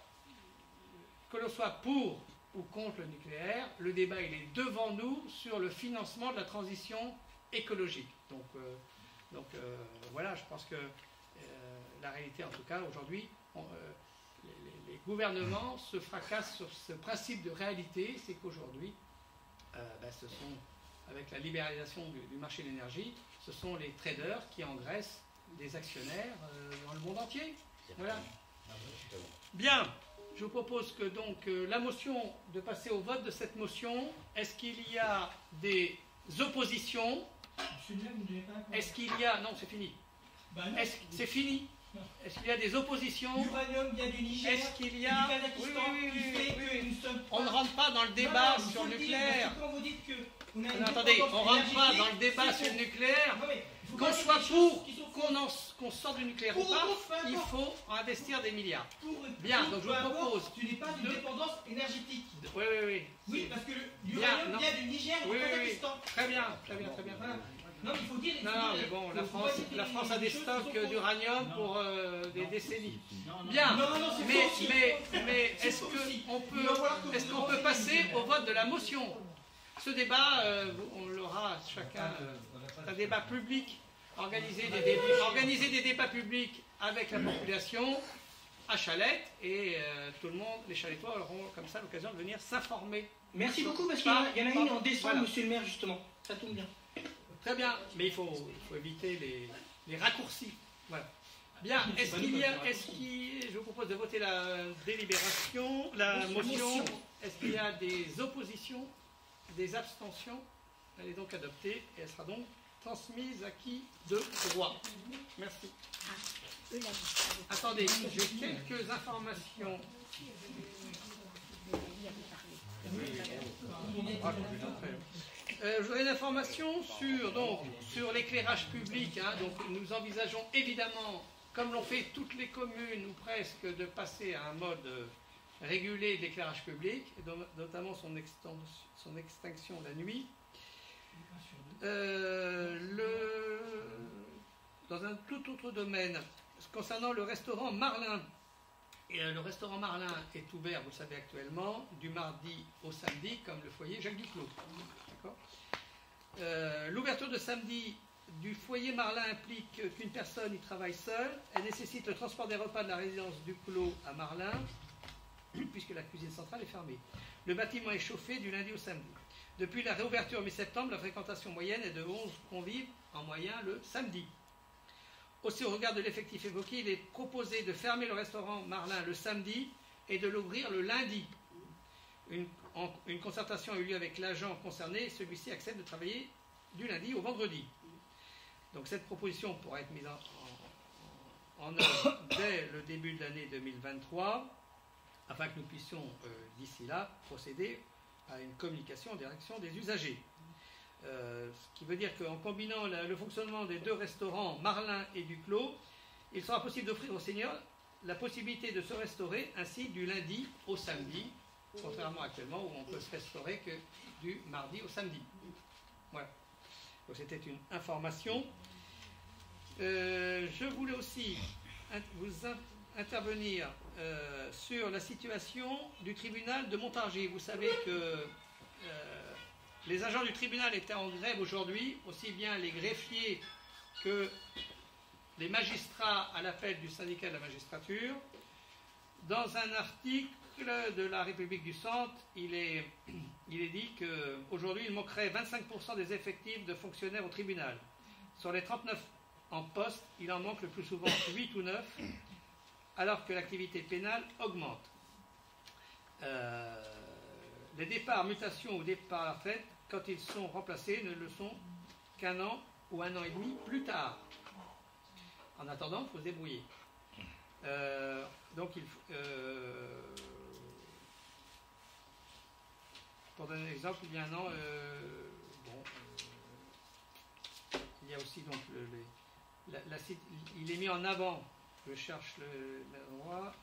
pour ou contre le nucléaire, le débat, il est devant nous sur le financement de la transition écologique. Donc voilà, je pense que la réalité, en tout cas, aujourd'hui, les gouvernements se fracassent sur ce principe de réalité, c'est qu'aujourd'hui, ce sont, avec la libéralisation du marché de l'énergie, ce sont les traders qui engraissent des actionnaires dans le monde entier. Voilà. Bien, je vous propose que donc la motion, de passer au vote de cette motion. Est-ce qu'il y a des oppositions? Est-ce qu'il y a... Non, c'est fini. C'est fini. Est-ce qu'il y a des oppositions? L'uranium vient du Niger. Est-ce qu'il y a... Oui. On ne rentre pas dans le débat sur le nucléaire. Quand vous dites que attendez, on ne rentre pas dans le débat sur le nucléaire. Qu'on soit pour, qu'on sorte du nucléaire ou pas, il faut investir des milliards. Bien, donc je vous propose... Tu n'es pas d'une dépendance énergétique. Oui. Oui, parce que l'uranium vient du Niger et du Kazakhstan. Très bien. Non, il faut dire... Non, mais bon, la France a des stocks d'uranium pour des décennies. Bien, mais est-ce qu'on peut passer au vote de la motion? Ce débat, on l'aura chacun, un débat public, organiser des débats publics avec la population à Chalette, et tout le monde, les Chalettois auront comme ça l'occasion de venir s'informer. Merci beaucoup, parce qu'il y en a une en décembre, monsieur le maire, justement. Ça tombe bien. Très bien, mais il faut éviter les raccourcis. Voilà. Bien, je vous propose de voter la délibération, la motion. Est-ce qu'il y a des oppositions, des abstentions? Elle est donc adoptée et elle sera donc transmise à qui de droit. Merci. Attendez, j'ai quelques informations. Je voudrais une information sur l'éclairage public. Donc, nous envisageons évidemment, comme l'ont fait toutes les communes ou presque, de passer à un mode régulé d'éclairage public, et notamment son extinction la nuit. Dans un tout autre domaine, concernant le restaurant Marlin. Et le restaurant Marlin est ouvert, vous le savez actuellement, du mardi au samedi, comme le foyer Jacques Duclos. L'ouverture de samedi du foyer Marlin implique qu'une personne y travaille seule. Elle nécessite le transport des repas de la résidence Duclos à Marlin, puisque la cuisine centrale est fermée. Le bâtiment est chauffé du lundi au samedi. Depuis la réouverture mi-septembre, la fréquentation moyenne est de 11 convives en moyen le samedi. Aussi, au regard de l'effectif évoqué, il est proposé de fermer le restaurant Marlin le samedi et de l'ouvrir le lundi. Une concertation a eu lieu avec l'agent concerné et celui-ci accepte de travailler du lundi au vendredi. Donc cette proposition pourra être mise en œuvre dès le début de l'année 2023, afin que nous puissions d'ici là procéder à une communication en direction des usagers. Ce qui veut dire qu'en combinant le fonctionnement des deux restaurants Marlin et Duclos, il sera possible d'offrir aux seniors la possibilité de se restaurer ainsi du lundi au samedi, contrairement actuellement où on peut se restaurer que du mardi au samedi. Voilà. Donc c'était une information. Je voulais aussi vous intervenir sur la situation du tribunal de Montargis. Vous savez que les agents du tribunal étaient en grève aujourd'hui, aussi bien les greffiers que les magistrats à l'appel du syndicat de la magistrature. Dans un article de la République du Centre, il est dit qu'aujourd'hui, il manquerait 25% des effectifs de fonctionnaires au tribunal. Sur les 39 en poste, il en manque le plus souvent 8 ou 9, alors que l'activité pénale augmente. Les départs, mutations ou départs à la retraite, quand ils sont remplacés, ne le sont qu'un an ou un an et demi plus tard. En attendant, il faut se débrouiller. Donc, pour donner un exemple, il y a un an, il y a aussi donc il est mis en avant, je cherche l'endroit,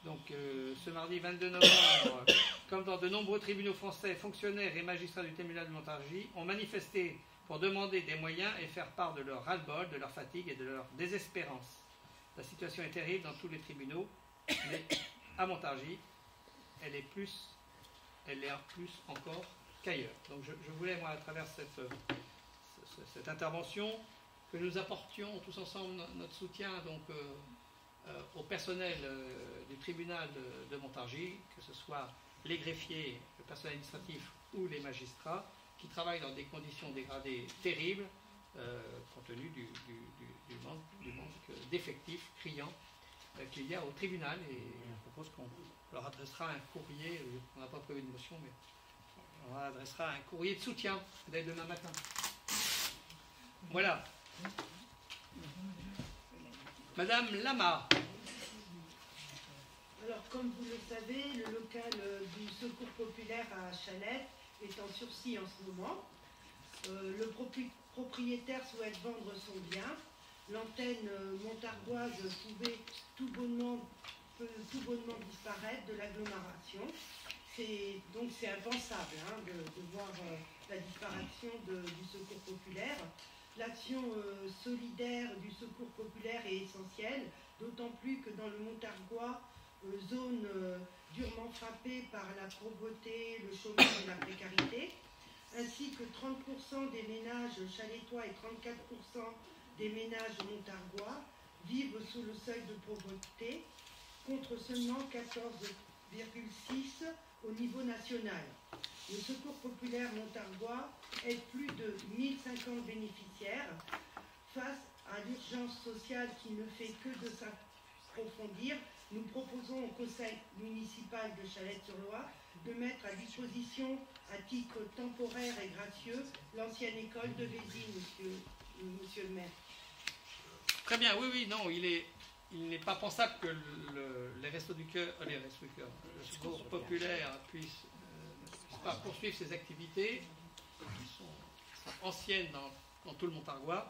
ce mardi 22 novembre, comme dans de nombreux tribunaux français, fonctionnaires et magistrats du tribunal de Montargis ont manifesté pour demander des moyens et faire part de leur ras-le-bol, de leur fatigue et de leur désespérance. La situation est terrible dans tous les tribunaux, mais à Montargis, elle est plus encore qu'ailleurs. Donc je voulais, moi, à travers cette intervention, que nous apportions tous ensemble notre soutien au personnel du tribunal de Montargis, que ce soit les greffiers, le personnel administratif ou les magistrats, qui travaillent dans des conditions dégradées terribles, compte tenu du manque d'effectifs criants qu'il y a au tribunal. Et on propose qu'on leur adressera un courrier, on n'a pas prévu de motion, mais on leur adressera un courrier de soutien dès demain matin. Voilà. Madame Lama. Alors, comme vous le savez, le local du Secours populaire à Chalette est en sursis en ce moment. Le propriétaire souhaite vendre son bien. L'antenne montargoise pouvait tout bonnement disparaître de l'agglomération. Donc c'est impensable de voir la disparition du Secours populaire. L'action solidaire du Secours populaire est essentielle, d'autant plus que dans le Montargois, zone durement frappée par la pauvreté, le chômage et la précarité, ainsi que 30% des ménages chalettois et 34% des ménages montargois vivent sous le seuil de pauvreté, contre seulement 14,6% au niveau national. Le Secours populaire montargois aide plus de 1050 bénéficiaires. Face à l'urgence sociale qui ne fait que de s'approfondir, nous proposons au conseil municipal de Chalette-sur-Loire de mettre à disposition, à titre temporaire et gracieux, l'ancienne école de Vézy, monsieur le maire. Très bien, oui, non, il n'est pas pensable que les Restos du Cœur, le Secours populaire puisse pas poursuivre ses activités qui sont anciennes dans tout le Montargois.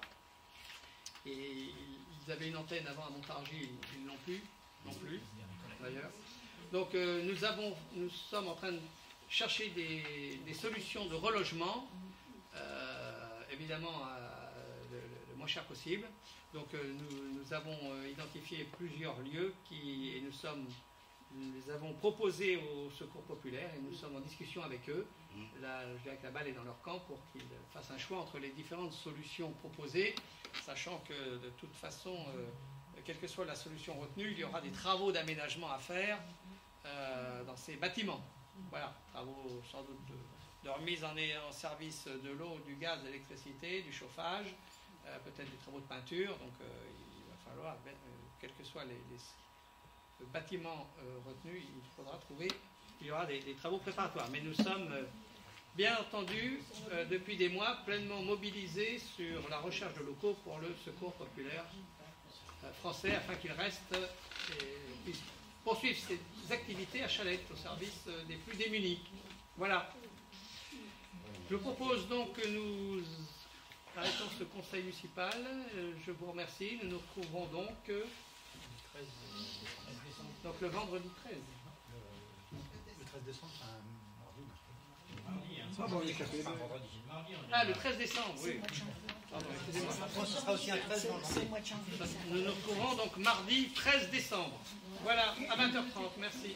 Et ils avaient une antenne avant à Montargis, ils ne l'ont plus, non plus d'ailleurs. Donc nous sommes en train de chercher des solutions de relogement, évidemment le moins cher possible. Donc nous avons identifié plusieurs lieux et nous les avons proposés au Secours populaire et nous sommes en discussion avec eux. Là, je dirais que la balle est dans leur camp pour qu'ils fassent un choix entre les différentes solutions proposées, sachant que de toute façon, quelle que soit la solution retenue, il y aura des travaux d'aménagement à faire dans ces bâtiments. Voilà, travaux sans doute de remise en service de l'eau, du gaz, de l'électricité, du chauffage, peut-être des travaux de peinture. Donc il va falloir, quel que soit le bâtiment retenu, il faudra trouver, il y aura des travaux préparatoires. Mais nous sommes, bien entendu, depuis des mois, pleinement mobilisés sur la recherche de locaux pour le Secours populaire français, afin qu'il reste et puisse poursuivre ses activités à Chalette, au service des plus démunis. Voilà. Je propose donc que nous arrêtons ce conseil municipal. Je vous remercie. Nous nous retrouverons donc le vendredi 13. Le 13 décembre, c'est un mardi. Le 13 décembre, oui. Pardon, excusez-moi. Ce sera aussi un 13 dans le mois. Nous nous retrouverons donc mardi 13 décembre. Voilà, à 20h30. Merci.